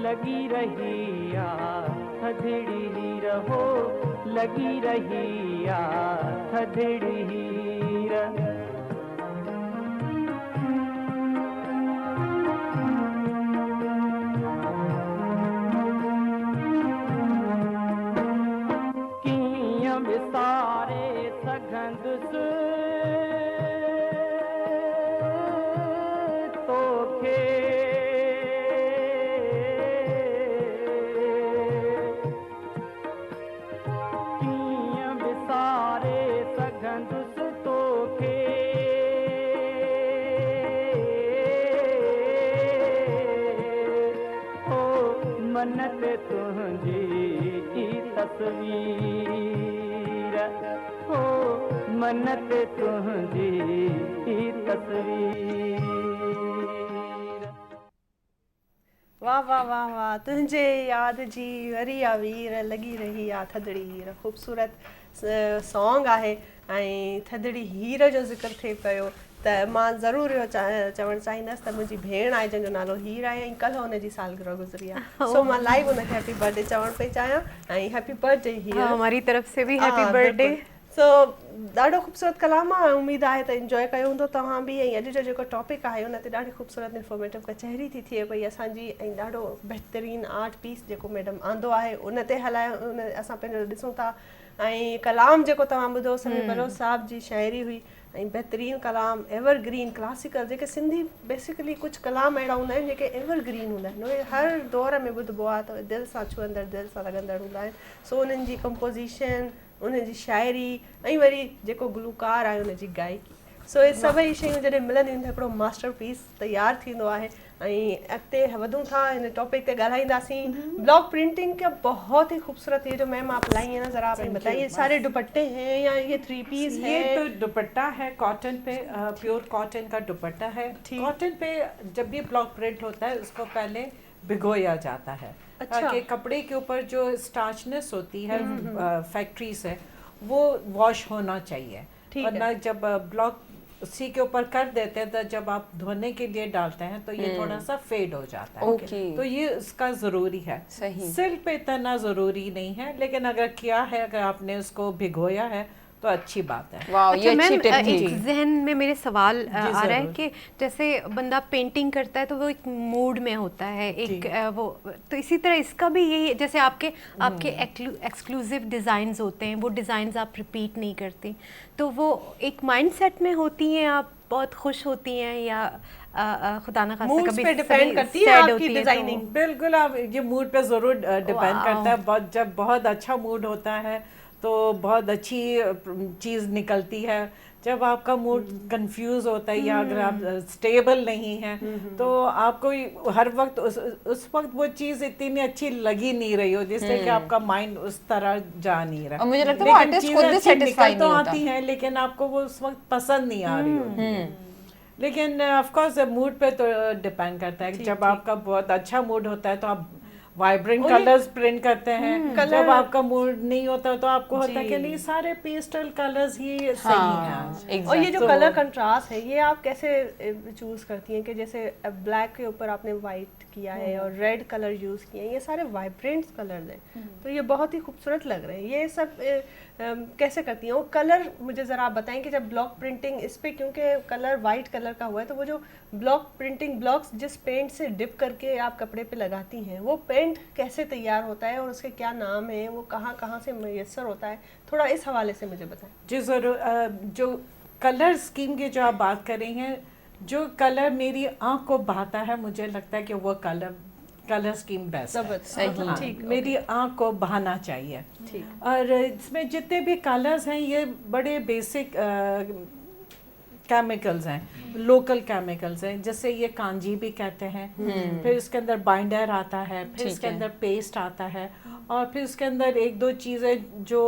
लगी रहिया थधड़ी रहो लगी रहिया थधड़ी कियां विसारे सघंद तोखे मनत तुझी तस्वीर हो मनत तुझी तस्वीर वाह वाह वाह वाह तुझे याद जी वरी वीर लगी रही आ थधड़ी हीर ख़ूबसूरत सॉन्ग आहे ऐं थधड़ी हीर जो ज़िक्र थिए पियो त मां ज़रूरु इहो चवणु चाहींदसि त मुंहिंजी भेण आहे जंहिंजो नालो हीर आहे ऐं कल्ह हुनजी सालगिरह गुज़री आहे सो मां लाइव हुनखे हैप्पी बर्थडे चवणु पई चाहियां ऐं हैप्पी बर्थडे हीर हमारी तरफ से भी हैप्पी बर्थडे सो ॾाढो ख़ूबसूरत कलाम आहे उमेदु आहे त इंजॉय कयो हूंदो तव्हां बि ऐं अॼु जो जेको टॉपिक आहे हुन ते ॾाढी ख़ूबसूरत इंफॉर्मेटिव कचहरी थी थिए पई असांजी ऐं ॾाढो बहितरीनु आर्ट पीस जेको मैडम आंदो आहे उन ते हलायो उन असां पंहिंजो ॾिसूं था ऐं कलाम जेको तव्हां ॿुधो समीर बलोच साहिब जी शाइरी हुई ऐं बहितरीनु कलाम एवरग्रीन क्लासिकल जेके सिंधी बेसिकली कुझु कलाम अहिड़ा हूंदा आहिनि जेके एवरग्रीन हूंदा आहिनि उहे हर दौर में ॿुधबो आहे त दिलि सां छुअंदड़ दिलि सां लॻंदड़ हूंदा आहिनि सो उन्हनि जी कंपोज़िशन उनजी शाइरी ऐं वरी जेको गुलूकार आहे उनजी गायकी सो इहे सभई शयूं जॾहिं मिलंदियूं आहिनि त हिकिड़ो मास्टर पीस तयारु थींदो आहे ऐं अॻिते वधूं था हिन टॉपिक ते ॻाल्हाईंदासीं ब्लॉक प्रिंटिंग का बहुत ही खूबसूरत ये जो मैम आप लाई है ना जरा आप बताइए सारे दुपट्टे हैं या ये 3 पीस है ये तो दुपट्टा है कॉटन पे प्योर कॉटन का दुपट्टा है कॉटन पे जब भी ब्लॉक प्रिंट होता है उसको पहले भिगोया जाता है ताकि कपड़े के ऊपर जो स्टार्चनेस होती है फैक्ट्री से वो वॉश होना चाहिए वरना जब ब्लॉक उसी के ऊपर कर देते हैं तो जब आप धोने के लिए डालते हैं तो ये थोड़ा सा फेड हो जाता है तो ये उसका ज़रूरी है सिल पे इतना ज़रूरी नहीं है लेकिन अगर किया है अगर आपने उसको भिगोया है तो अच्छी बात है। वाह, ये अच्छा अच्छी मैम, टिप एक थी। जहन में मेरे सवाल आ रहा है ज़रूर। कि जैसे बंदा पेंटिंग करता है तो वो एक मूड में होता है, एक वो, तो इसी तरह इसका भी यही, जैसे आपके एक्सक्लूसिव डिज़ाइंस होते हैं, वो डिज़ाइंस आप रिपीट नहीं करती, तो वो एक माइंडसेट में होती हैं, आप बहुत खुश होती हैं, या खुदा ना खास्ता Moods कभी पे depend करती है sad आपकी होती हैं तो- designing। बिल्कुल, आप ये मूड पे ज़रूर डिपेंड करता है। बहुत जब बहुत अच्छा मूड होता है तो बहुत अच्छी चीज़ निकलती है। जब आपका मूड कंफ्यूज होता है या अगर आप स्टेबल नहीं है तो आपको हर वक्त उस वक्त वो चीज़ इतनी अच्छी लगी नहीं रही हो, जिससे कि आपका माइंड उस तरह जा नहीं रहा। और मुझे लगता है वो लेकिन artist खुद भी चीज़ें अच्छी satisfy निकल तो नहीं होता। आती हैं, लेकिन आपको वो उस वक्त पसंद नहीं आ रही होती। लेकिन ऑफ कोर्स मूड पे तो डिपेंड करता है। जब आपका बहुत अच्छा मूड होता है तो आप वाइब्रेंट कलर्स प्रिंट करते हैं। जब आपका मूड नहीं होता तो आपको होता है कि नहीं, सारे पेस्टल कलर्स ही सही हैं। और ये जो कलर कंट्रास्ट है, ये आप कैसे चूज करती हैं कि जैसे ब्लैक के ऊपर आपने वाइट किया है और रेड कलर यूज किए हैं, ये सारे वाइब्रेंट कलर हैं, तो ये बहुत ही खूबसूरत लग रहे हैं। ये सब कैसे करती हैं? और कलर मुझे ज़रा आप बताएं कि जब ब्लॉक प्रिंटिंग इस पे, क्योंकि कलर वाइट कलर का हुआ है, तो वो जो ब्लॉक प्रिंटिंग ब्लॉक्स जिस पेंट से डिप करके आप कपड़े पे लगाती हैं, वो पेंट कैसे तैयार होता है और उसके क्या नाम है, वो कहाँ कहाँ से मैसर होता है, थोड़ा इस हवाले से मुझे बताएं। जी ज़रूर। जो कलर स्कीम की जो आप बात कर रही हैं, जो कलर मेरी आँख को भाता है, मुझे लगता है कि वो कलर स्कीम बेस्ट है। सही, हाँ, ठीक, मेरी आँख को बहाना चाहिए। और इसमें जितने भी कलर्स हैं ये बड़े बेसिक केमिकल्स हैं, लोकल केमिकल्स हैं। जैसे ये कांजी भी कहते हैं, फिर इसके अंदर बाइंडर आता है, फिर इसके अंदर पेस्ट आता है, और फिर इसके अंदर एक दो चीज़ें जो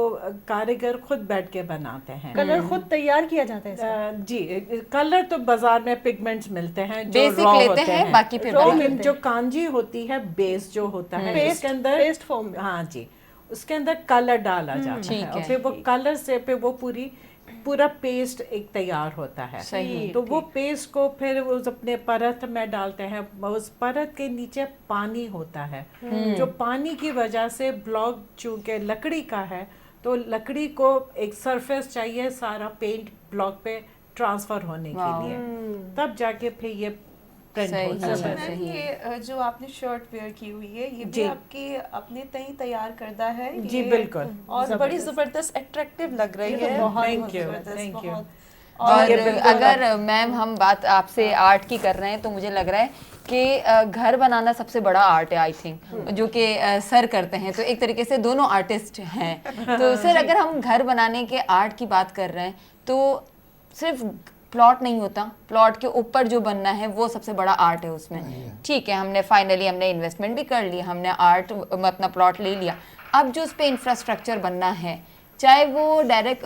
कारीगर खुद बैठ के बनाते हैं। कलर खुद तैयार किया जाता है इसका? जी, कलर तो बाजार में पिगमेंट्स मिलते हैं जो बेसिक raw लेते होते हैं, बाकी फिर लेकिन जो कांजी होती है, बेस जो होता है, पेस्ट उसके अंदर पेस्ट फॉर्म में। हाँ जी, उसके अंदर कलर डाला जाता है, और फिर वो कलर से फिर वो पूरा पेस्ट एक तैयार होता है। सही, तो वो पेस्ट को फिर उस अपने परत में डालते हैं। उस परत के नीचे पानी होता है, जो पानी की वजह से ब्लॉक चूंकि लकड़ी का है, तो लकड़ी को एक सरफेस चाहिए सारा पेंट ब्लॉक पे ट्रांसफर होने के लिए, तब जाके फिर ये प्रिंट होता है। मैम, ये जो आपने शर्ट वेयर की हुई है, ये भी जी। आपके अपने तय तैयार करदा है? जी, ये बिल्कुल। और बड़ी जबरदस्त अट्रैक्टिव लग रही है। Thank you, जबरदस्त, thank you। बहुत। और ये बिल्कुल अगर मैम हम बात आपसे आर्ट की कर रहे हैं, तो मुझे लग रहा है कि घर बनाना सबसे बड़ा आर्ट है, आई थिंक, जो कि सर करते हैं, तो एक तरीके से दोनों आर्टिस्ट हैं। तो सर, अगर हम घर बनाने के आर्ट की बात कर रहे हैं, तो सिर्फ प्लॉट नहीं होता, प्लॉट के ऊपर जो बनना है वो सबसे बड़ा आर्ट है उसमें। ठीक है, हमने फाइनली इन्वेस्टमेंट भी कर ली, हमने आर्ट अपना प्लॉट ले लिया, अब जो उस पर इंफ्रास्ट्रक्चर बनना है, चाहे वो डायरेक्ट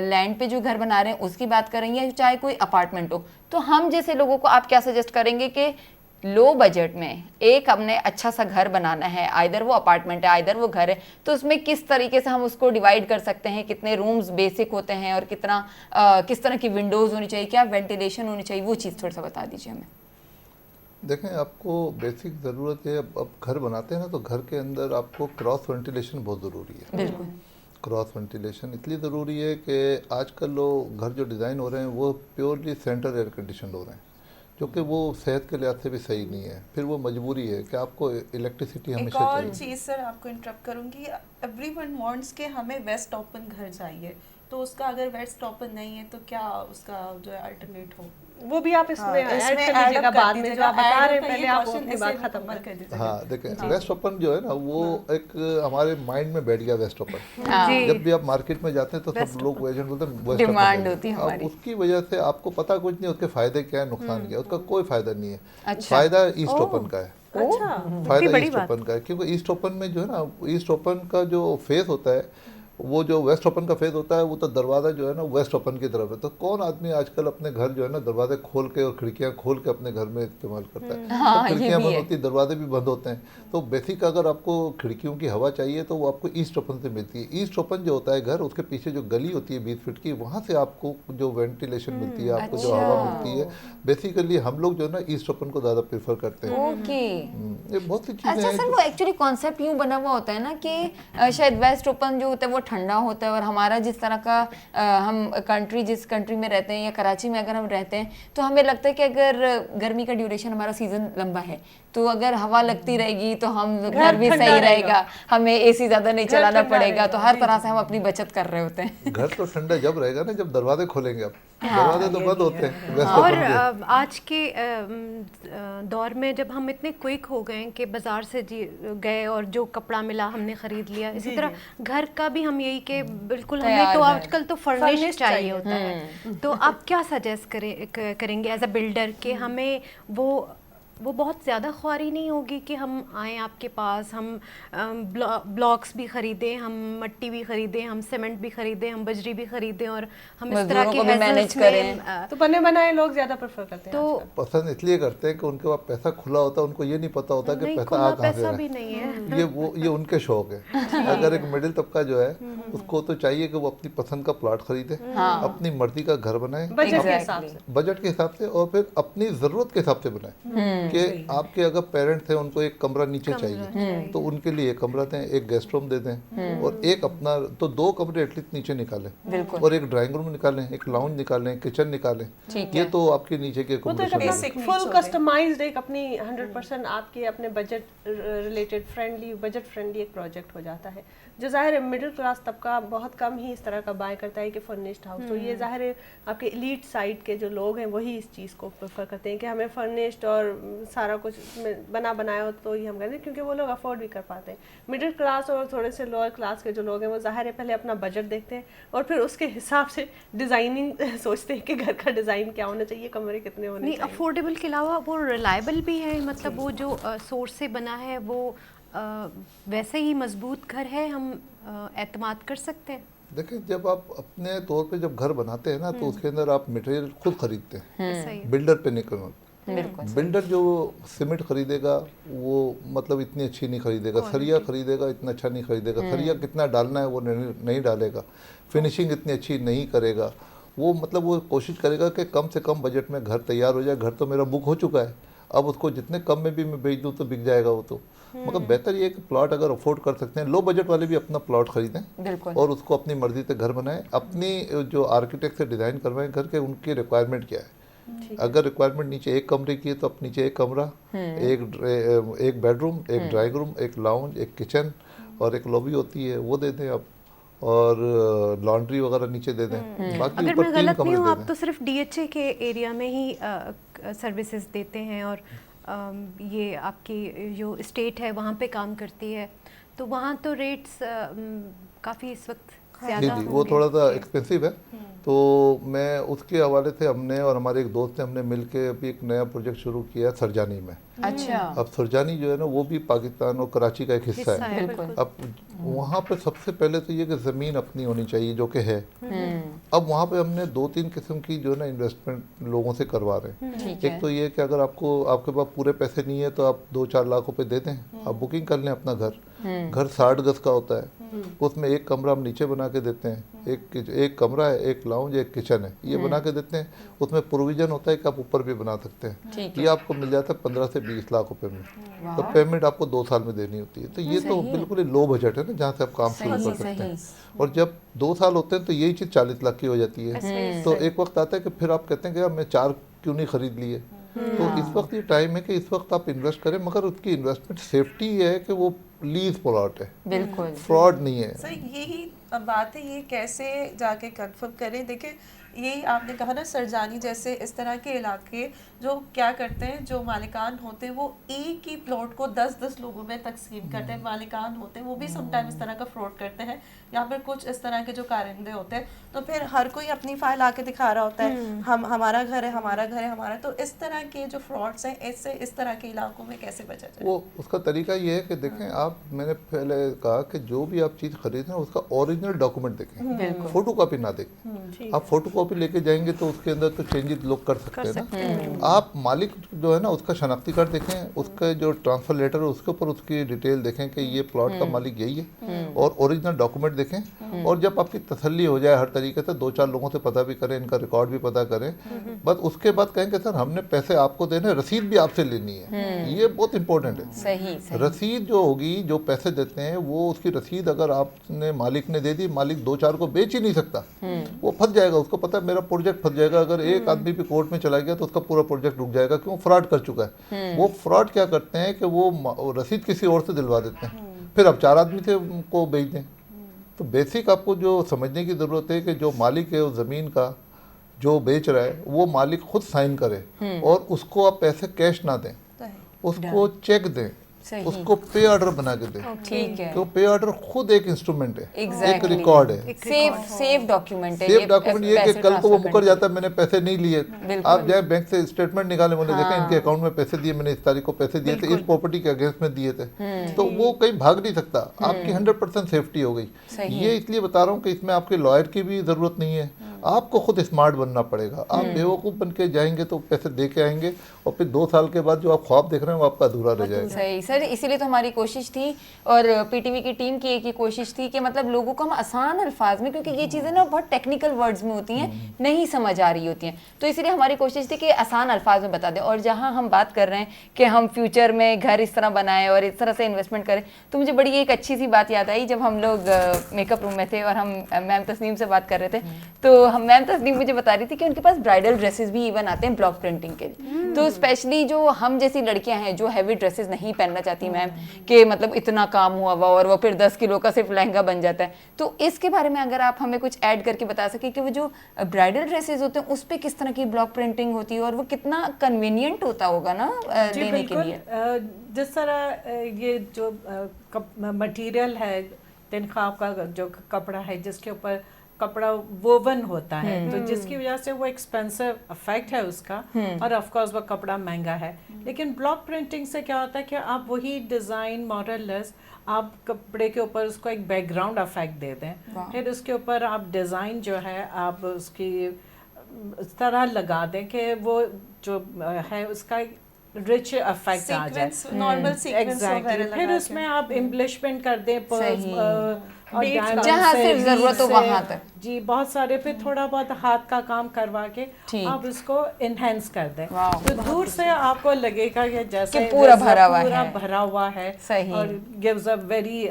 लैंड पे जो घर बना रहे हैं उसकी बात करेंगे, या चाहे कोई अपार्टमेंट हो, तो हम जैसे लोगों को आप क्या सजेस्ट करेंगे कि लो बजट में एक हमने अच्छा सा घर बनाना है, आइदर वो अपार्टमेंट है आइदर वो घर है, तो उसमें किस तरीके से हम उसको डिवाइड कर सकते हैं, कितने रूम्स बेसिक होते हैं और किस तरह की विंडोज़ होनी चाहिए, क्या वेंटिलेशन होनी चाहिए, वो चीज़ थोड़ा सा बता दीजिए हमें। देखें, आपको बेसिक ज़रूरत है। अब घर बनाते हैं ना, तो घर के अंदर आपको क्रॉस वेंटिलेशन बहुत ज़रूरी है। बिल्कुल। क्रॉस वेंटिलेशन इसलिए ज़रूरी है कि आजकल लोग घर जो डिज़ाइन हो रहे हैं वो प्योरली सेंट्रल एयर कंडीशन हो रहे हैं, जो कि वो सेहत के लिहाज से भी सही नहीं है। फिर वो मजबूरी है कि आपको इलेक्ट्रिसिटी एक हमेशा और चाहिए। चीज़ सर, आपको इंटरप्ट करूंगी। एवरीवन वांट्स के हमें वेस्ट ओपन घर चाहिए, तो उसका अगर वेस्ट ओपन नहीं है तो क्या उसका जो है अल्टरनेट हो? वो भी आप इसमें ऐड इसमें कर add दीजिएगा up कर बाद में, जो दीजिएगा। आप बता Add रहे up हैं का पहले ये आप question अपनी ऐसे बात खत्म मुकम्मल कर कर दीजिएगा। हाँ, देखें, वेस्ट ओपन जो है ना, वो एक हमारे माइंड में बैठ गया वेस्ट ओपन। हाँ। जब भी आप मार्केट में जाते हैं तो सब लोग एजेंट बोलते हैं वेस्ट ओपन डिमांड है। होती है अब हमारी। उसकी वजह से आपको पता कुछ नहीं उसके फायदे क्या है, नुकसान क्या है। उसका कोई फायदा नहीं है। अच्छा। फायदा ईस्ट ओपन का है। अच्छा, फायदा ईस्ट ओपन का है, क्योंकि ईस्ट ओपन में जो है ना, ईस्ट ओपन का जो फेस होता है, वो जो वेस्ट ओपन का फेस होता है, वो तो दरवाज़ा जो है ना वेस्ट ओपन की तरफ है। तो कौन आदमी आजकल अपने घर जो है ना दरवाजे खोल के और खिड़कियां खोल के अपने घर में इस्तेमाल करता है? हाँ, तो ये खिड़कियां भी बंद है। होती है, दरवाजे भी बंद होते हैं। तो बेसिक अगर आपको खिड़कियों की हवा चाहिए तो वो आपको ईस्ट ओपन से मिलती है। ईस्ट ओपन जो होता है घर, उसके पीछे जो गली होती है 20 फीट की, वहाँ से आपको जो वेंटिलेशन मिलती है, आपको जो हवा मिलती है। बेसिकली हम लोग जो है ना ईस्ट ओपन को ज़्यादा प्रेफर करते हैं। ओके। ये बहुत सी चीज़ें अच्छा हैं सर, जो- वो एक्चुअली कॉन्सेप्ट यूँ बना हुआ होता है ना कि शायद वेस्ट ओपन जो होता है वो ठंडा होता है और हमारा जिस तरह का हम जिस कंट्री में रहते हैं या कराची में अगर हम रहते हैं तो हमें लगता है कि अगर गर्मी का ड्यूरेशन हमारा सीज़न लंबा है तो अगर हवा लगती रहेगी तो हम घर भी सही रहेगा, हमें एसी ज़्यादा नहीं चलाना पड़ेगा, तो हर तरह से हम अपनी बचत कर रहे होते हैं। घर तो ठंडा जब रहेगा ना जब दरवाजे खोलेंगे आप, दरवाजे तो बंद होते हैं वैसे और समझे। आज के दौर में जब हम इतने क्विक हो गए हैं कि बाजार से गए और जो कपड़ा मिला हमने खरीद लिया, इसी तरह घर का भी हम यही कि बिल्कुल हमें तो आजकल तो फर्निश चाहिए होता है। तो आप क्या सजेस्ट करेंगे एज अ बिल्डर कि हमें वो बहुत ज़्यादा ख्वारी नहीं होगी कि हम आएँ आपके पास, हम ब्लॉक्स भी ख़रीदें, हम मट्टी भी ख़रीदें, हम सीमेंट भी ख़रीदें, हम बजरी भी ख़रीदें और हम इस तरह के मैनेज करें। तो बने बनाए लोग ज़्यादा प्रेफर करते हैं। तो पसंद इसलिए करते हैं कि उनके पास पैसा खुला होता है, उनको ये नहीं पता होता कि पैसा आ कहाँ से पैसा रहा भी है। नहीं है, ये उनके शौक है। अगर एक मिडिल तबका जो है उसको तो चाहिए कि वो अपनी पसंद का प्लॉट खरीदे, अपनी मर्जी का घर बनाए बजट के हिसाब से, बजट के हिसाब से, और फिर अपनी ज़रूरत के हिसाब से बनाए। कि आपके अगर पेरेंट्स हैं उनको एक कमरा नीचे चाहिए तो उनके लिए एक कमरा दें, एक गेस्ट रूम दे दें और एक अपना, तो 2 कमरे एटलीस्ट नीचे निकालें और एक ड्राइंग रूम निकालें, एक लाउंज निकालें, किचन निकालें। ये तो आपके नीचे के फुल कस्टमाइज्ड एक अपनी 100% आपके अपने बजट रिलेटेड बजट फ्रेंडली एक प्रोजेक्ट हो जाता है, जो जाहिर है मिडिल क्लास तबका बहुत कम ही इस तरह का बाय करता है कि फर्निश्ड हाउस। तो ये जाहिर है आपके एलीट साइड के जो लोग हैं वही इस चीज़ को प्रेफर करते हैं कि हमें फर्निश्ड और सारा कुछ बना बनाया हो तो ही हम करते हैं, क्योंकि वो लोग अफोर्ड भी कर पाते हैं। मिडिल क्लास और थोड़े से लोअर क्लास के जो लोग हैं वो जाहिर है पहले अपना बजट देखते हैं और फिर उसके हिसाब से डिज़ाइनिंग सोचते हैं कि घर का डिज़ाइन क्या होना चाहिए, कमरे कितने होने चाहिए। अफोर्डेबल के अलावा वो रिलायबल भी है, मतलब वो जो सोर्स से बना है वो वैसे ही मजबूत घर है, हम एतमाद कर सकते हैं। देखिए, जब आप अपने तौर पे जब घर बनाते हैं ना तो उसके अंदर आप मटेरियल खुद खरीदते हैं, बिल्डर पे नहीं करना। बिल्डर जो सीमेंट खरीदेगा वो मतलब इतनी अच्छी नहीं खरीदेगा, सरिया खरीदेगा इतना अच्छा नहीं खरीदेगा, सरिया कितना डालना है वो नहीं डालेगा, फिनिशिंग इतनी अच्छी नहीं करेगा। वो मतलब वो कोशिश करेगा कि कम से कम बजट में घर तैयार हो जाए। घर तो मेरा बुक हो चुका है, अब उसको जितने कम में भी मैं बेच दूँ तो बिक जाएगा वो तो। मगर बेहतर ये कि प्लॉट अगर अफोर्ड कर सकते हैं, लो बजट वाले भी अपना प्लॉट खरीदें और उसको अपनी मर्जी से घर बनाएं, अपनी जो आर्किटेक्ट से डिज़ाइन करवाएं घर के, उनकी रिक्वायरमेंट क्या है। अगर रिक्वायरमेंट नीचे एक कमरे की है तो अब नीचे एक कमरा, एक बेडरूम, एक ड्राइंग रूम, एक लाउंज, एक किचन और एक लॉबी होती है वो दे दें आप, और लॉन्ड्री वगैरह नीचे दे दें। बाकी अगर ऊपर मैं 3 गलत नहीं कमरे हूँ, दे आप दें। तो सिर्फ डीएचए के एरिया में ही सर्विसेज देते हैं और ये आपकी जो स्टेट है वहाँ पे काम करती है, तो वहाँ तो रेट्स काफ़ी इस वक्त ज़्यादा जी, वो थोड़ा सा एक्सपेंसिव है। तो मैं उसके हवाले से हमने और हमारे एक दोस्त ने हमने मिलके अभी एक नया प्रोजेक्ट शुरू किया है सरजानी में। अच्छा। अब सरजानी जो है ना वो भी पाकिस्तान और कराची का एक हिस्सा है। अब वहाँ पे सबसे पहले तो ये कि ज़मीन अपनी होनी चाहिए जो कि है। अब वहाँ पे हमने 2-3 किस्म की जो है ना इन्वेस्टमेंट लोगों से करवा रहे हैं। एक तो ये कि अगर आपके पास पूरे पैसे नहीं है तो आप 2-4 लाख रुपए दे दें, आप बुकिंग कर लें अपना घर। घर 60 गज का होता है, उसमें एक कमरा हम नीचे बना के देते हैं, एक कमरा है, एक लाउंज, एक किचन है, ये बना के देते हैं। उसमें प्रोविजन होता है कि आप ऊपर भी बना सकते हैं। ये आपको मिल जाता है 15 से 20 लाख रुपए में, तो पेमेंट आपको 2 साल में देनी होती है। तो ये तो बिल्कुल ही लो बजट है ना, जहाँ से आप काम शुरू कर सकते हैं। और जब 2 साल होते हैं तो यही चीज़ 40 लाख की हो जाती है। तो एक वक्त आता है कि फिर आप कहते हैं कि मैं 4 क्यों नहीं खरीद लिए। तो इस वक्त ये टाइम है कि इस वक्त आप इन्वेस्ट करें, मगर उसकी इन्वेस्टमेंट सेफ्टी है कि वो लीज प्लॉट है, बिल्कुल फ्रॉड नहीं है। सर यही बात है, ये कैसे जाके कंफर्म करें। देखिए यही आपने कहा ना, सरजानी जैसे इस तरह के इलाके जो क्या करते हैं, जो मालिकान होते हैं वो एक ही प्लॉट को 10-10 लोगों में तकसीम करते हैं। मालिकान होते हैं वो भी समटाइम इस तरह का फ्रॉड करते हैं, या फिर कुछ इस तरह के जो कारिंदे होते हैं, तो फिर हर कोई अपनी फाइल आके दिखा रहा होता है, हमारा घर है, हमारा घर है, हमारा। तो इस तरह के जो फ्रॉड्स हैं, इससे इस तरह के इलाकों में कैसे बचा जाए। वो उसका तरीका ये है कि देखें आप, मैंने पहले कहा कि जो भी आप चीज़ खरीदें उसका ओरिजिनल डॉक्यूमेंट देखें, फोटो कॉपी ना देखें। आप फोटो कॉपी लेके जाएंगे तो उसके अंदर तो चेंजेस लोग कर सकते हैं ना। आप मालिक जो है ना उसका शनाख्ती कार्ड देखें, उसका जो ट्रांसफर लेटर है उसके ऊपर उसकी डिटेल देखें कि ये प्लॉट का मालिक यही है, और ओरिजिनल डॉक्यूमेंट देखें। और जब आपकी तसल्ली हो जाए हर तरीके से, 2-4 लोगों से पता भी करें, इनका रिकॉर्ड भी पता करें, बस उसके बाद कहेंगे सर हमने पैसे आपको देने, रसीद भी आपसे लेनी है। ये बहुत इंपॉर्टेंट है। सही रसीद जो होगी, जो पैसे देते हैं वो उसकी रसीद अगर आपने मालिक ने दे दे दी, मालिक 2-4 को बेच ही नहीं सकता, वो फंस जाएगा, उसको पता है मेरा प्रोजेक्ट फंस जाएगा। अगर एक आदमी भी कोर्ट में चला गया तो उसका पूरा प्रोजेक्ट रुक जाएगा, क्यों? फ्रॉड कर चुका है। वो फ्रॉड क्या करते हैं कि वो रसीद किसी और से दिलवा देते हैं, फिर अब 4 आदमी से को बेच दें। तो बेसिक आपको जो समझने की ज़रूरत है कि जो मालिक है उस ज़मीन का जो बेच रहा है वो मालिक खुद साइन करे और उसको आप पैसे कैश ना दें, उसको चेक दें, उसको पे ऑर्डर बना के दें। ठीक है, तो पे ऑर्डर खुद एक इंस्ट्रूमेंट है, एक Exactly. रिकॉर्ड है, सेफ डॉक्यूमेंट है। सेफ डॉक्यूमेंट ये कि पैसे कल को वो ट्रांसफर मुकर करने जाता है मैंने पैसे नहीं लिए, बिल्कुल। आप जाए बैंक से स्टेटमेंट निकाले, मैंने देखा इनके अकाउंट में पैसे दिए, मैंने इस तारीख को पैसे दिए थे, इस प्रॉपर्टी के अगेंस्ट में दिए थे, तो वो कहीं भाग नहीं सकता, आपकी 100% सेफ्टी हो गई। ये इसलिए बता रहा हूँ कि इसमें आपके लॉयर की भी जरूरत नहीं है, आपको खुद स्मार्ट बनना पड़ेगा। आप बेवकूफ़ बन के जाएंगे तो पैसे दे के आएंगे और फिर 2 साल के बाद जो आप ख्वाब देख रहे हैं वो आपका अधूरा रह जाएगा। सही सर, इसीलिए तो हमारी कोशिश थी और पीटीवी की टीम की एक ही कोशिश थी कि मतलब लोगों को हम आसान अल्फाज में, क्योंकि ये चीज़ें ना बहुत टेक्निकल वर्ड्स में होती हैं, नहीं समझ आ रही होती हैं, तो इसीलिए हमारी कोशिश थी कि आसान अल्फाज में बता दें। और जहाँ हम बात कर रहे हैं कि हम फ्यूचर में घर इस तरह बनाएं और इस तरह से इन्वेस्टमेंट करें, तो मुझे बड़ी एक अच्छी सी बात याद आई जब हम लोग मेकअप रूम में थे और हम मैम तस्नीम से बात कर रहे थे, तो हम मैम तस्नीम मुझे बता रही थी कि उनके पास ब्राइडल ड्रेसेस भी इवन आते हैं ब्लॉक प्रिंटिंग के लिए। तो स्पेशली जो हम जैसी लड़कियां हैं जो हैवी ड्रेसेस नहीं पहनना चाहती मैम, कि मतलब इतना काम हुआ हुआ और वो फिर 10 किलो का सिर्फ लहंगा बन जाता है, तो इसके बारे में अगर आप हमें कुछ ऐड करके बता सके कि वो जो ब्राइडल ड्रेसेस होते हैं उस पर किस तरह की ब्लॉक प्रिंटिंग होती है और वो कितना कन्वीनियंट होता होगा ना लेने के लिए। जिस तरह ये जो मटेरियल है तिनखाब का जो कपड़ा है जिसके ऊपर कपड़ा वोवन होता है, तो जिसकी वजह से वो एक्सपेंसिव इफेक्ट है उसका, और ऑफ कोर्स वो कपड़ा महंगा है। लेकिन ब्लॉक प्रिंटिंग से क्या होता है कि आप वही डिज़ाइन मॉडललेस आप कपड़े के ऊपर उसको एक बैकग्राउंड इफेक्ट दे दें, फिर उसके ऊपर आप डिज़ाइन जो है आप उसकी इस तरह लगा दें कि वो जो है उसका रिच इफेक्ट आ जाए, नॉर्मल सीक्वेंस एग्जैक्टली। फिर उसमें आप एम्बलिशमेंट कर दें और जहाँ सिर्फ जरूरत हो वहाँ तक, जी बहुत सारे, फिर थोड़ा बहुत हाथ का काम करवा के आप इसको इनहेंस कर दें, तो दूर से आपको लगेगा कि जैसे पूरा भरा हुआ पूरा है, भरा हुआ है, सही, और gives a very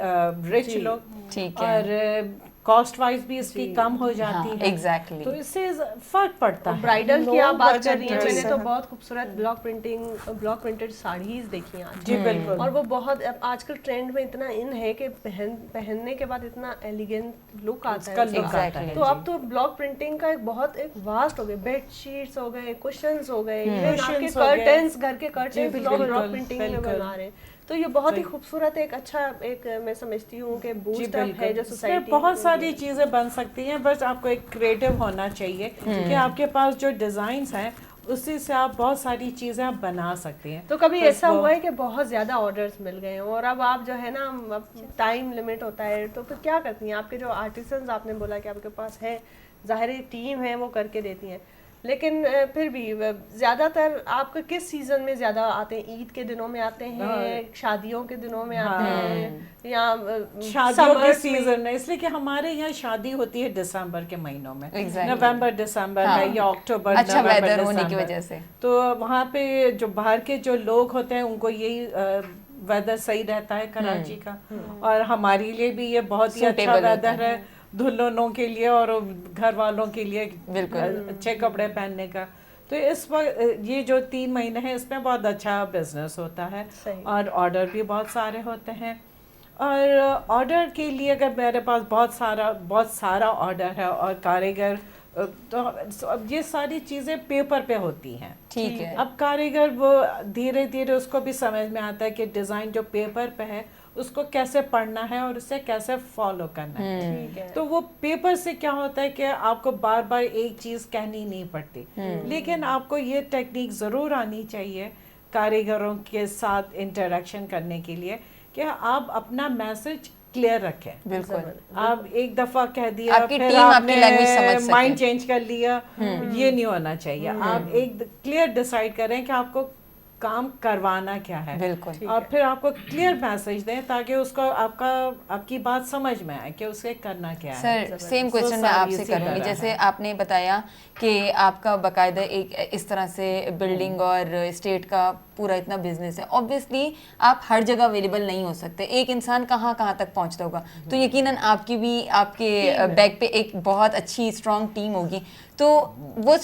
rich look. ठीक है, और कॉस्ट वाइज भी इसकी कम हो जाती है, एग्जैक्टली, तो इससे फर्क पड़ता है। ब्राइडल की आप बात कर रही हैं, मैंने तो बहुत खूबसूरत ब्लॉक प्रिंटेड साड़ीज देखी हैं आज, जी बिल्कुल, और वो बहुत अब आजकल ट्रेंड में इतना इन है कि पहनने के बाद इतना एलिगेंट लुक आता है Exactly. तो अब तो ब्लॉक प्रिंटिंग का एक बहुत एक वास्ट हो गए, बेडशीट्स हो गए, कुशन्स हो गए, इवन आपके कर्टन्स, घर के कर्टन्स ब्लॉक प्रिंटिंग में बना रहे हैं, तो ये बहुत ही खूबसूरत एक अच्छा एक मैं समझती हूँ कि बूस्ट अप है जो सोसाइटी। बहुत सारी चीजें बन सकती हैं, बस आपको एक क्रिएटिव होना चाहिए कि आपके पास जो डिजाइन्स हैं उसी से आप बहुत सारी चीजें आप बना सकती हैं। तो कभी ऐसा हुआ है कि बहुत ज्यादा ऑर्डर्स मिल गए हैं और अब आप जो है ना अब टाइम लिमिट होता है, तो फिर क्या करती हैं? आपके जो आर्टिसंस आपने बोला कि आपके पास है, ज़ाहिर टीम है वो करके देती हैं, लेकिन फिर भी ज्यादातर आपके किस सीजन में ज्यादा आते हैं? ईद के दिनों में आते हैं, शादियों के दिनों में आते हैं, या शादियों के सीजन में? इसलिए कि हमारे यहाँ शादी होती है दिसंबर के महीनों में, नवंबर दिसंबर में या अक्टूबर, अच्छा वेदर होने की वजह से, तो वहाँ पे जो बाहर के जो लोग होते हैं उनको यही वेदर सही रहता है कराची का, और हमारे लिए भी ये बहुत ही अच्छा वेदर है दुल्हनों के लिए और घर वालों के लिए अच्छे कपड़े पहनने का। तो इस वक्त ये जो 3 महीने हैं इसमें बहुत अच्छा बिजनेस होता है और ऑर्डर भी बहुत सारे होते हैं, और ऑर्डर के लिए अगर मेरे पास बहुत सारा ऑर्डर है और कारीगर, तो अब ये सारी चीज़ें पेपर पे होती हैं, ठीक है। अब कारीगर वो धीरे धीरे उसको भी समझ में आता है कि डिज़ाइन जो पेपर पे है उसको कैसे पढ़ना है और उसे कैसे फॉलो करना है। तो वो पेपर से क्या होता है कि आपको बार बार एक चीज़ कहनी नहीं पड़ती, लेकिन आपको ये टेक्निक ज़रूर आनी चाहिए कारीगरों के साथ इंटरेक्शन करने के लिए कि आप अपना मैसेज क्लियर रखें। बिल्कुल, आप एक दफा कह दिया फिर आपने माइंड चेंज कर लिया, ये नहीं होना चाहिए। आप एक क्लियर डिसाइड करें कि आपको काम करवाना क्या है, बिल्कुल, और फिर आपको क्लियर मैसेज दें ताकि उसको आपकी बात समझ में आए कि उसे करना क्या है। सर सेम क्वेश्चन मैं आपसे करूँगी, जैसे आपने बताया कि आपका बाकायदा एक इस तरह से बिल्डिंग और स्टेट का पूरा इतना बिजनेस है, ऑब्वियसली आप हर जगह अवेलेबल नहीं हो सकते, एक इंसान कहाँ कहाँ तक पहुँचता होगा, तो यकीनन आपकी भी आपके बैक पे एक बहुत अच्छी स्ट्रॉन्ग टीम होगी। तो वो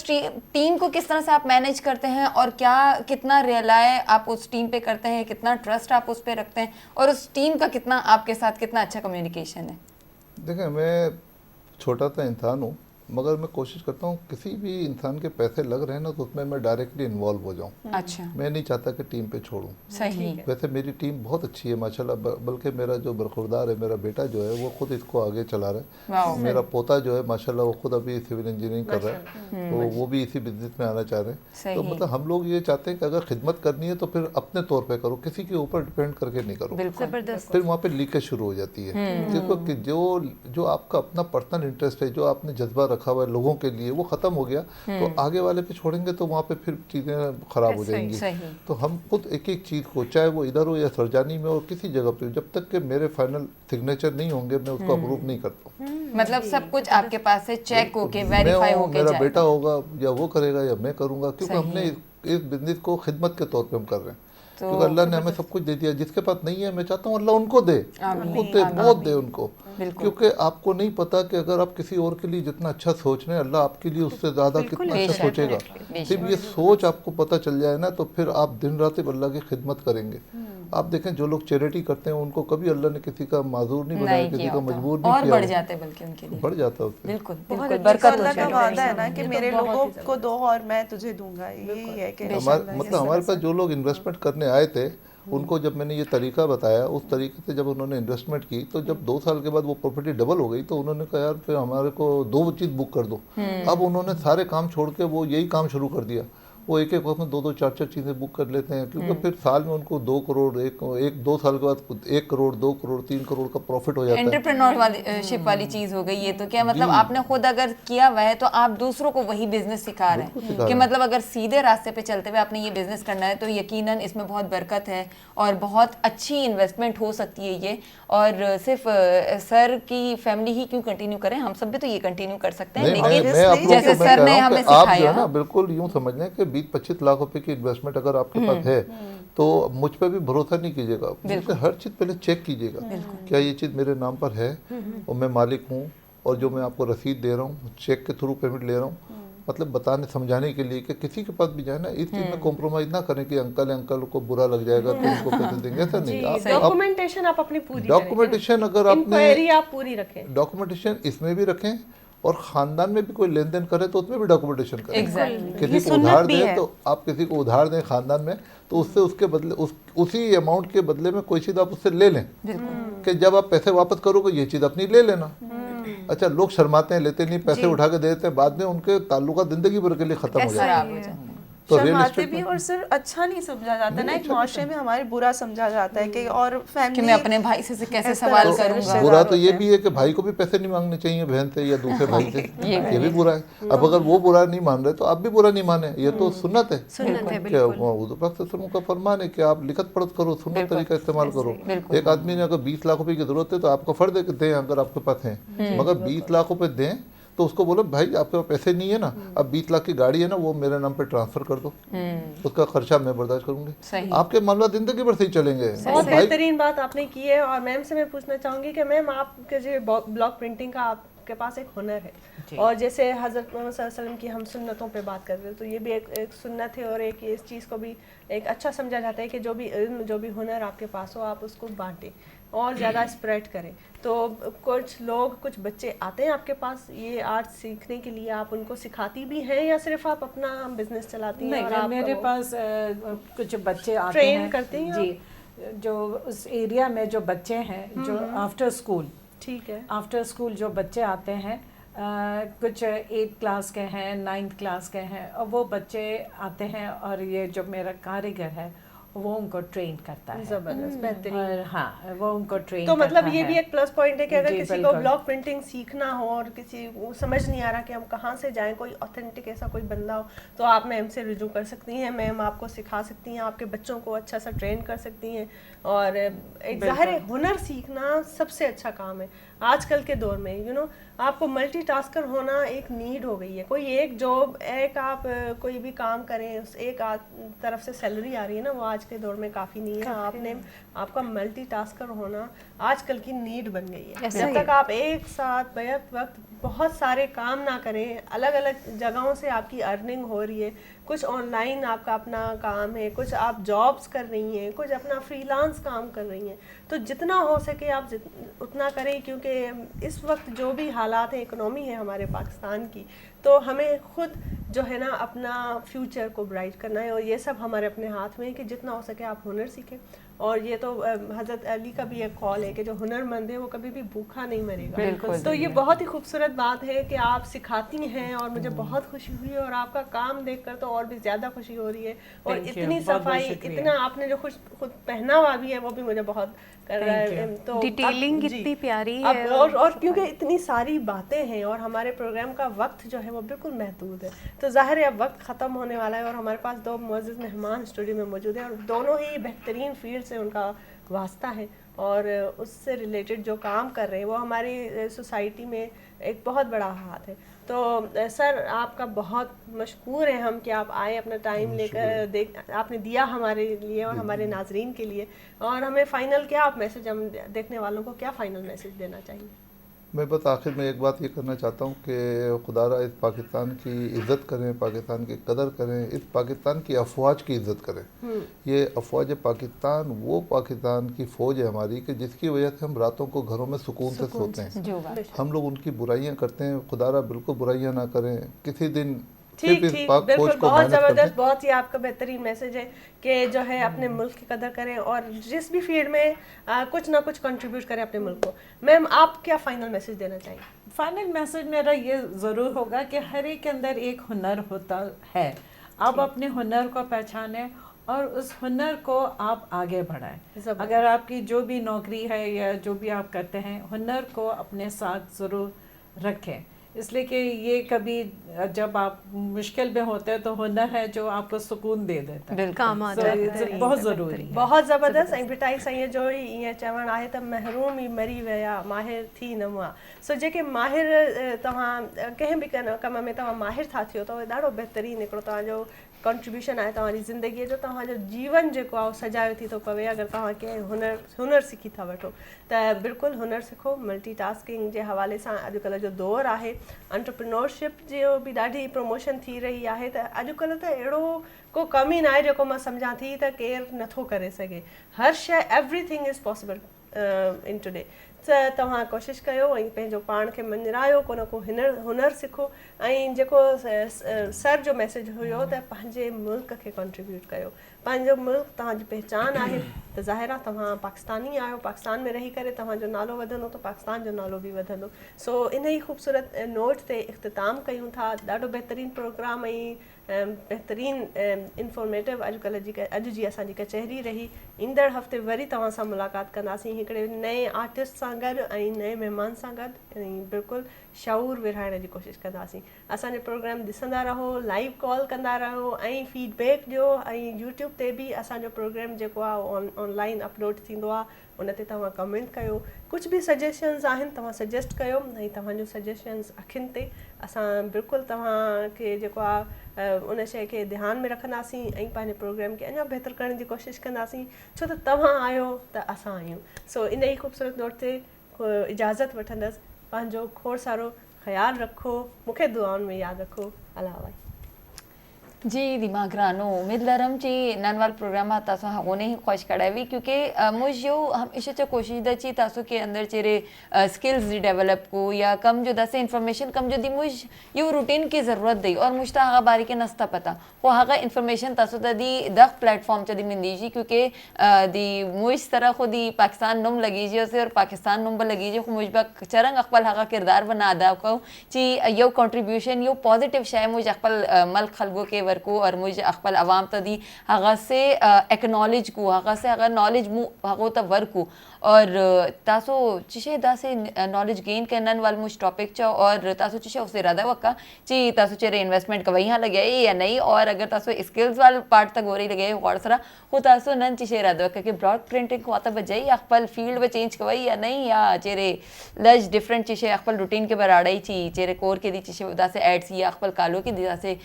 टीम को किस तरह से आप मैनेज करते हैं और क्या कितना रिलाय आप उस टीम पे करते हैं, कितना ट्रस्ट आप उस पर रखते हैं और उस टीम का कितना आपके साथ कितना अच्छा कम्युनिकेशन है? देखें, मैं छोटा सा इंसान हूँ, मगर मैं कोशिश करता हूँ किसी भी इंसान के पैसे लग रहे हैं ना तो उसमें मैं डायरेक्टली इन्वॉल्व हो जाऊँ। अच्छा, मैं नहीं चाहता कि टीम पे छोड़ूं। सही। वैसे मेरी टीम बहुत अच्छी है माशाल्लाह, बल्कि मेरा जो बरखुरदार है, मेरा बेटा जो है वो खुद इसको आगे चला रहा है। मेरा पोता जो है माशाल्लाह वो खुद अभी सिविल इंजीनियरिंग कर रहा है, तो वो भी इसी बिजनेस में आना चाह रहे हैं। तो मतलब हम लोग ये चाहते हैं कि अगर खिदमत करनी है तो फिर अपने तौर पर करो, किसी के ऊपर डिपेंड करके नहीं करो। जबरदस्त। फिर वहाँ पे लीकेज शुरू हो जाती है। देखो कि जो आपका अपना पर्सनल इंटरेस्ट है, जो आपने जज्बा रखा हुआ है लोगों के लिए, वो खत्म हो गया तो आगे वाले पे छोड़ेंगे तो वहाँ पे फिर चीज़ें खराब हो जाएंगी। तो हम खुद एक एक चीज़ को, चाहे वो इधर हो या सरजानी में और किसी जगह पे, जब तक कि मेरे फाइनल सिग्नेचर नहीं होंगे मैं उसको अप्रूव नहीं करता हूँ। मतलब सब कुछ आपके पास से चेक होके वेरीफाई होके मेरा बेटा होगा या वो करेगा या मैं करूँगा, क्योंकि हमने इस बिजनेस को खिदमत के तौर पे हम कर रहे हैं। क्योंकि अल्लाह ने हमें सब कुछ दे दिया, जिसके पास नहीं है मैं चाहता हूँ अल्लाह उनको दे, बहुत दे उनको। क्योंकि आपको नहीं पता कि अगर आप किसी और के लिए जितना अच्छा सोच रहे हैं, अल्लाह आपके लिए उससे ज़्यादा कितना अच्छा सोचेगा। सिर्फ ये सोच आपको पता चल जाए ना तो फिर आप दिन रात अल्लाह की खिदमत करेंगे। आप देखें जो लोग चैरिटी करते हैं उनको कभी अल्लाह ने किसी का माजूर नहीं बनाया, किसी का मजबूर नहीं किया, बढ़ जाते हैं बल्कि उनके लिए बढ़ जाता है उससे। बिल्कुल बिल्कुल, बरकत का वादा है ना कि मेरे लोगों को दो और मैं तुझे दूंगा। यही है कि हमारे पास जो लोग इन्वेस्टमेंट करने आए थे उनको जब मैंने ये तरीका बताया, उस तरीके से जब उन्होंने इन्वेस्टमेंट की तो जब 2 साल के बाद वो प्रॉपर्टी डबल हो गई तो उन्होंने कहा यार फिर हमारे को 2 चीज़ बुक कर दो। अब उन्होंने सारे काम छोड़ के वो यही काम शुरू कर दिया। वो एक वक्त में 2-2 4-4 चीज़ें बुक कर लेते हैं, क्योंकि फिर साल में उनको 2 करोड़, एक 2 साल के बाद 1 करोड़, 2 करोड़, 3 करोड़ का प्रॉफिट हो जाता है। एंटरप्रेन्योरशिप वाली चीज हो गई ये तो। क्या मतलब आपने खुद अगर किया हुआ है तो आप दूसरों को वही बिजनेस सिखा रहे हैं कि मतलब अगर सीधे रास्ते पे चलते हुए आपने ये बिजनेस करना है तो यकीनन इसमें बहुत बरकत है और बहुत अच्छी इन्वेस्टमेंट हो सकती है ये। और सिर्फ सर की फैमिली ही क्यों कंटिन्यू करें, हम सब भी तो ये कंटिन्यू कर सकते हैं। लेकिन जैसे सर ने हमें सिखाया ना, बिल्कुल यूँ समझ लें कि 20-25 लाख रुपए की इन्वेस्टमेंट अगर आपके पास है तो मुझ पे भी भरोसा नहीं कीजिएगा, मुझसे हर चीज़ पहले चेक कीजिएगा क्या ये चीज़ मेरे नाम पर है और मैं मालिक हूँ, और जो मैं आपको रसीद दे रहा हूँ चेक के थ्रू पेमेंट ले रहा हूँ, मतलब बताने समझाने के लिए कि किसी के पास भी जाए ना इस चीज़ में कॉम्प्रोमाइज़ ना करें कि अंकल को बुरा लग जाएगा तो उनको पैसे देंगे, ऐसा नहीं। डॉक्यूमेंटेशन आप अपनी पूरी डॉक्यूमेंटेशन अगर आपने आप पूरी रखें, डॉक्यूमेंटेशन इसमें भी रखें और खानदान में भी कोई लेन देन करे तो उसमें भी डॉक्यूमेंटेशन करें। किसी को उधार दें तो आप किसी को उधार दें खानदान में तो उससे उसके बदले उसी अमाउंट के बदले में कोई चीज़ आप उससे ले लें कि जब आप पैसे वापस करोगे ये चीज़ अपनी ले लेना। अच्छा, लोग शर्माते हैं, लेते नहीं, पैसे उठा के दे देते हैं, बाद में उनके ताल्लुकात जिंदगी भर के लिए खत्म हो जाते हैं। तो शर्माते भी और सर अच्छा नहीं समझा जाता ना, एक माशरे में हमारे बुरा समझा जाता है कि और फैमिली कि मैं अपने भाई से कैसे सवाल करूंगा। बुरा तो ये भी है कि भाई को भी पैसे नहीं मांगने चाहिए बहन से या दूसरे भाई से, ये भी बुरा है। अब अगर वो बुरा नहीं मान रहे तो आप भी बुरा नहीं माने, ये तो सुन्नत है। का फरमान है कि आप लिखत पढ़त करो, सुन्नत तरीका इस्तेमाल करो। एक आदमी ने अगर 20 लाख रुपए की जरूरत है तो आपका फर्ज है कि दें अगर आपके पास है, मगर 20 लाख रुपए दें तो उसको बोलो भाई आपके पास पैसे नहीं है ना, अब 20 लाख की गाड़ी है ना वो मेरे नाम पे ट्रांसफर कर दो, उसका खर्चा मैं बर्दाश्त करूंगी, आपके मामला जिंदगी भर सही चलेंगे। बहुत बेहतरीन बात आपने की है। और मैम से मैं पूछना चाहूंगी कि मैम आपके जो ब्लॉक प्रिंटिंग का आपके पास एक हुनर है और जैसे हज़रत मोहम्मद सल्लल्लाहु अलैहि वसल्लम की हम सुन्नतों पे बात कर रहे हैं तो ये भी एक सुन्नत है और एक इस चीज़ को भी एक अच्छा समझा जाता है कि जो भी इल्म जो भी हुनर आपके पास हो आप उसको बांटें और ज़्यादा स्प्रेड करें। तो कुछ लोग कुछ बच्चे आते हैं आपके पास ये आर्ट सीखने के लिए, आप उनको सिखाती भी हैं या सिर्फ आप अपना बिजनेस चलाती हैं? नहीं, और मेरे पास कुछ बच्चे आते ट्रेन हैं करती हैं जी, जो उस एरिया में जो बच्चे हैं जो आफ्टर स्कूल, ठीक है, आफ्टर स्कूल जो बच्चे आते हैं कुछ 8th क्लास के हैं, 9th क्लास के हैं, और वो बच्चे आते हैं और ये जो मेरा कारीगर है वो उनको ट्रेन करता है। जबरदस्त, बेहतरीन। और हाँ, वो उनको ट्रेन तो मतलब करता ये है। भी एक प्लस पॉइंट है कि अगर जी, किसी को बिल्कुल। ब्लॉक प्रिंटिंग सीखना हो और किसी को समझ नहीं आ रहा कि हम कहाँ से जाएं, कोई ऑथेंटिक ऐसा कोई बंदा हो तो आप मैम से रुजू कर सकती हैं, मैम आपको सिखा सकती हैं, आपके बच्चों को अच्छा सा ट्रेन कर सकती हैं। और एक ज़ाहिर है हुनर सीखना सबसे अच्छा काम है। आजकल के दौर में आपको मल्टीटास्कर होना एक नीड हो गई है। कोई एक जॉब, एक आप कोई भी काम करें, उस एक तरफ से सैलरी आ रही है ना, वो आज के दौर में काफ़ी नहीं है। आपका मल्टीटास्कर होना आजकल की नीड बन गई है। जब तक आप एक साथ बैक वक्त बहुत सारे काम ना करें, अलग अलग जगहों से आपकी अर्निंग हो रही है, कुछ ऑनलाइन आपका अपना काम है, कुछ आप जॉब्स कर रही हैं, कुछ अपना फ्रीलांस काम कर रही हैं, तो जितना हो सके आप उतना करें, क्योंकि इस वक्त जो भी हालात हैं, इकोनॉमी है हमारे पाकिस्तान की, तो हमें खुद जो है ना अपना फ्यूचर को ब्राइट करना है, और ये सब हमारे अपने हाथ में है कि जितना हो सके आप हुनर सीखें। और ये तो हज़रत अली का भी एक कॉल है कि जो हुनरमंद है वो कभी भी भूखा नहीं मरेगा। तो ये बहुत ही खूबसूरत बात है कि आप सिखाती हैं, और मुझे बहुत खुशी हुई है, और आपका काम देखकर तो और भी ज़्यादा खुशी हो रही है। और इतनी सफाई, इतना आपने जो खुद पहनावा भी है वो भी मुझे बहुत कर रहा है। तो डिटेलिंग इतनी प्यारी है, और क्योंकि इतनी सारी बातें हैं और हमारे प्रोग्राम का वक्त जो है वो बिल्कुल महदूद है, तो ज़ाहिर है अब वक्त ख़त्म होने वाला है, और हमारे पास 2 मुअज़्ज़िज़ मेहमान स्टूडियो में मौजूद हैं, और दोनों ही बेहतरीन फील्ड से उनका वास्ता है, और उससे रिलेटेड जो काम कर रहे हैं वो हमारी सोसाइटी में एक बहुत बड़ा हाथ है। तो सर आपका बहुत मशकूर है हम कि आप आए, अपना टाइम लेकर आपने दिया हमारे लिए और हमारे नाजरीन के लिए। और हमें फ़ाइनल क्या आप मैसेज, हम देखने वालों को क्या फ़ाइनल मैसेज देना चाहिए? मैं बस आखिर में एक बात ये करना चाहता हूँ कि खुदारा इस पाकिस्तान की इज़्ज़त करें, पाकिस्तान की कदर करें, इस पाकिस्तान की अफवाज की इज़्ज़त करें। ये अफवाज पाकिस्तान वो पाकिस्तान की फ़ौज है हमारी कि जिसकी वजह से हम रातों को घरों में सुकून से सोते हैं। हम लोग उनकी बुराइयां करते हैं, खुदारा बिल्कुल बुराइयां ना करें। किसी दिन ठीक, बिल्कुल, बहुत ज़बरदस्त, बहुत ही आपका बेहतरीन मैसेज है कि जो है अपने मुल्क की कदर करें, और जिस भी फील्ड में कुछ ना कुछ कंट्रीब्यूट करें अपने मुल्क को। मैम आप क्या फ़ाइनल मैसेज देना चाहिए? फाइनल मैसेज मेरा ये ज़रूर होगा कि हर एक के अंदर एक हुनर होता है, आप अपने हुनर को पहचानें और उस हुनर को आप आगे बढ़ाएं। अगर आपकी जो भी नौकरी है या जो भी आप करते हैं, हुनर को अपने साथ ज़रूर रखें, इसलिए कि ये कभी जब आप मुश्किल में होते हैं तो हुनर है जो आपको सुकून दे देता है, काम आ जाता है। बहुत ज़रूरी है। बहुत ज़बरदस्त ऐं भिटाई साईं जो ईअं चवणु आहे त महरूम ई मरी विया माहिर थी न मुआ। सो जेके माहिर तव्हां कंहिं बि कम में तव्हां माहिर था थियो त ॾाढो बहितरीनु हिकिड़ो तव्हांजो कंट्रीब्यूशन आहे तव्हांजी ज़िंदगीअ जो, तव्हांजो जीवन जेको आहे सजायो थी थो पवे अगरि तव्हां कंहिं हुनर सिखी था वठो त बिल्कुलु हुनर सिखो। मल्टीटास्किंग जे हवाले सां अॼुकल्ह जो दौरु आहे, एंटरप्रेन्योरशिप जो बि ॾाढी प्रमोशन थी रही आहे, त अॼुकल्ह त अहिड़ो को कम ई न आहे जेको मां सम्झां थी त केरु नथो करे सघे। हर शइ, everything is possible in today. त तव्हां कोशिशि कयो ऐं पंहिंजो पाण खे मञरायो, को न को हुनर सिखो, ऐं जेको सर जो मैसेज हुयो त पंहिंजे मुल्क खे कंट्रीब्यूट कयो। पंहिंजो मुल्क तव्हांजी पहचान आहे, त ज़ाहिर आहे तव्हां पाकिस्तानी आहियो, पाकिस्तान में रही करे तव्हांजो नालो वधंदो त पाकिस्तान जो नालो बि वधंदो। सो इन ई ख़ूबसूरत नोट ते इख़्तिताम कयूं था। ॾाढो बहितरीनु प्रोग्राम ऐं बेहतरीन इंफॉर्मेटिव अॼु जी असांजी कचहरी रही। ईंदड़ हफ़्ते वरी तव्हां सां मुलाक़ात कंदासीं हिकिड़े नए आर्टिस्ट सां गॾु ऐं नए महिमान सां गॾु, ऐं बिल्कुलु शऊर विरहाइण जी कोशिशि कंदासीं। असांजो प्रोग्राम ॾिसंदा रहो, लाइव कॉल कंदा रहो ऐं फीडबैक ॾियो, ऐं यूट्यूब ते बि असांजो प्रोग्राम जेको आहे ऑनलाइन अपलोड थींदो आहे, उन ते तव्हां कमेंट कयो। कुझु बि सजेशन्स आहिनि तव्हां सजेस्ट कयो, ऐं तव्हांजो सजेशन्स अखियुनि ते असां बिल्कुलु तव्हांखे जेको आहे उन शइ खे ध्यान में रखंदासीं ऐं पंहिंजे प्रोग्राम खे अञा बहितर करण जी कोशिशि कंदासीं, छो त तव्हां आहियो त असां आहियूं। सो इन ई ख़ूबसूरत नोट ते इजाज़त वठंदसि। पंहिंजो खोड़ सारो ख़्यालु रखो, मूंखे दुआउनि में यादि रखो। अल्लाह वाहे। जी दिमाग रानो उम्मीद लरम ची ननवाल प्रोग्राम तासो हागोने ही ख्वाहिश कड़ावी, क्योंकि मुझ यो हमेशा च कोशिश द ची तासो के अंदर चेरे स्किल्स दी डेवलप को या कम जो दसे इंफॉर्मेशन कम जो दी मुझ यो रूटीन की ज़रूरत दी और मुझता हागा बारी के नस्ता पता वो हागा इंफॉर्मेशन तासो द दी दख प्लेटफॉर्म च दी मिल दीजी, क्योंकि दी मुझ तरह खुद ही पाकिस्तान नुम लगी जी और पाकिस्तान नुम लगी जी मुझ बक चरंग अकबल हागा किरदार बना अदा को ची यो कंट्रीब्यूशन यो पॉजिटिव शाय मुझ अकबल मल्क खलगो के वर को और मुझे अखबल अवाम तदी हगा से एक्नॉलेज को हगा से अगर नॉलेज मु हगो त वर को और तासो चिशे दासे नॉलेज गेन करनन वाल मुझ टॉपिक चा और तासो चिशे उसे रदा वक्का ची तासो चेरे इन्वेस्टमेंट का वहीं लगे या नहीं और अगर तासो स्किल्स वाल पार्ट तक गोरी लगे और सरा हो तासो नन चिशे रदा वक्का कि ब्रॉड प्रिंटिंग को आता बजाई अखबल फील्ड में चेंज कवई या नहीं या चेरे लज डिफरेंट चिशे अखबल रूटीन के बराड़ाई ची चेरे कोर के दी चिशे दासे एड्स या अखबल कालो के दी दासे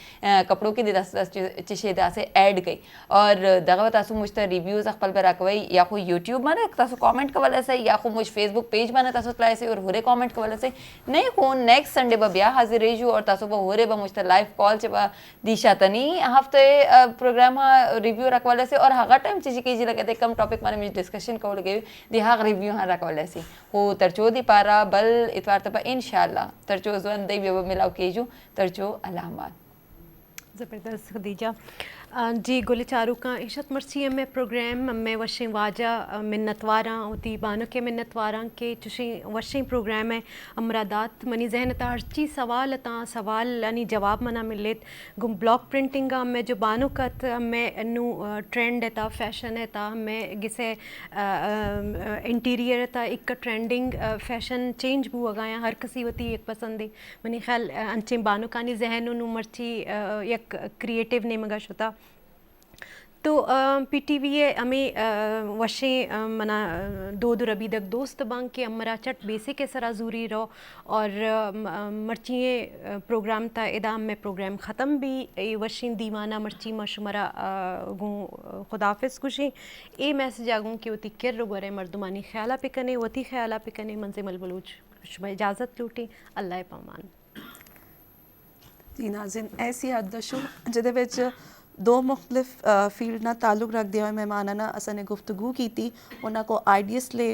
कपड़ों के दी दासे चिशे दासे ऐड गई और दगा तासो मुझ त रिव्यूज अखबल बराकवई या को यूट्यूब में तासो कमेंट का वाला से या को मुझ फेसबुक पेज बना तासो तलाए से और होरे कमेंट का वाला से नहीं को नेक्स्ट संडे ब ब्याह हाजिर रेजू और तासो ब होरे ब मुझ त लाइव कॉल चे ब दिशा तनी हफ्ते प्रोग्राम हा रिव्यू रखवाले से और हगा टाइम चीज की जी लगे थे कम टॉपिक माने मुझे डिस्कशन को लगे दिहाग रिव्यू हा रखवाले से हो तरचो दी पारा बल इतवार तब इंशाल्लाह तरचो जवन दे भी मिलाओ केजू तरचो अलामात ज़बरदस्त खदीजा जी गुल चारू का इशत मर्सी में प्रोग्राम में वशें वाजा मिन्नतवारा होती बानो के मिन्नतवारा के चुशी वशें प्रोग्राम है अमरादात मनी जहन तारची सवाल ता सवाल यानी जवाब मना मिलेत गुम ब्लॉक प्रिंटिंग का में जो बानो कत में नु ट्रेंड है ता फैशन है ता में गिसे इंटीरियर था एक ट्रेंडिंग फैशन चेंज बु अगाया हर किसी होती एक पसंद है मनी ख्याल अंचे बानो कानी जहन नु मर्ची एक क्रिएटिव ने मगा शुता तो पीटीवी हमें वशे मना दो रबी तक दोस्त बांग के अमरा चट बेसिक के सरा जूरी रो और मर्चिए प्रोग्राम था इदा में प्रोग्राम ख़त्म भी वशीन दीवाना मर्ची मशमरा गूँ खुदाफिज खुशी ए मैसेज आगूँ कि वती किर रुगरे मर्दमानी ख्याला पे कने वती ख्याला पे कने मंजे मलबलूज शुभ इजाज़त लूटी अल्लाह पामान जी नाज़िन ऐसी आदशो जिदे विच दो मुख्तलिफ फील्ड ना ताल्लुक रख दिया मेहमाना ना असने गुफ्तगू की थी उन्होंने को आइडियस ले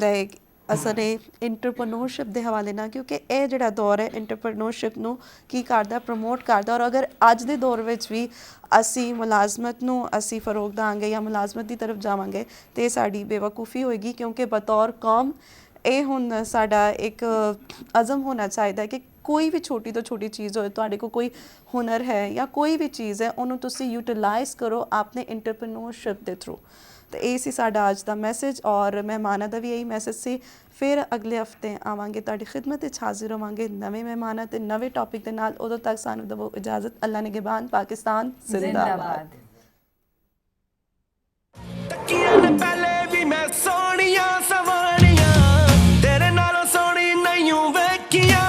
लाइक असने इंटरप्रनोरशिप के हवाले ना क्योंकि यह जोड़ा दौर है इंटरप्रनोरशिप नू की करदा प्रमोट करदा और अगर अज दे दौर विच भी असी मुलाजमत नू असी फरोग दांगे या मुलाजमत की तरफ जावांगे तो साड़ी बेवकूफ़ी होएगी क्योंकि बतौर कौम ये हुन साडा एक अज़म होना चाहिए कि कोई भी छोटी तो छोटी चीज़ हो तो को कोई हुनर है या कोई भी चीज़ है उन्होंने तुसी यूटिलाइज़ करो अपने इंटरप्रनोरशिप के थ्रू तो ये सी साडा अज का मैसेज और मेहमाना का भी यही मैसेज से फिर अगले हफ्ते आवांगे तुहाडी खिदमत विच हाजिर होवांगे नवे मेहमाना ते नवे टॉपिक के नाल उदों तक सानू दवो इजाज़त अल्लाह ने निगहबान पाकिस्तान जिंदाबाद तकिया ने पहले भी मैं सोनिया सवानिया तेरे नालों सोनी नहीं वेखिया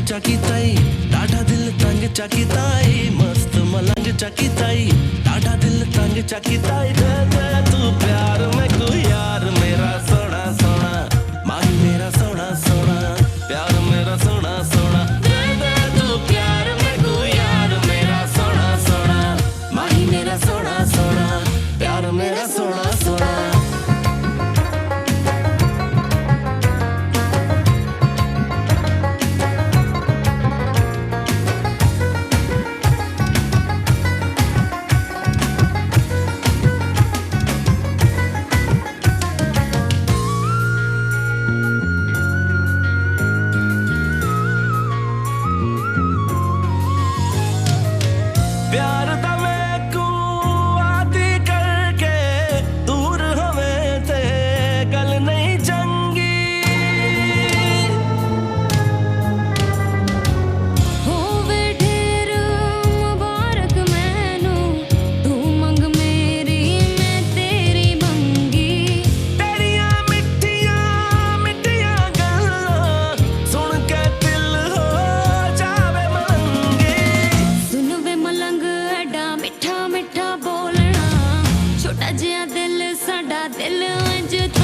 चकिताई टाटा दिल तंग चकिताई मस्त मलंग चकिताई टाटा दिल तंग चकिताई दे दे तू प्यार में को यार मेरा सोना सोना माही मेरा सोना सोना प्यार मेरा सोना सोना दे दे तू प्यार में को यार मेरा सोना सोना माही मेरा सोना सोना प्यार मेरा सोना सोना जिया दिल साडा दिल मुझे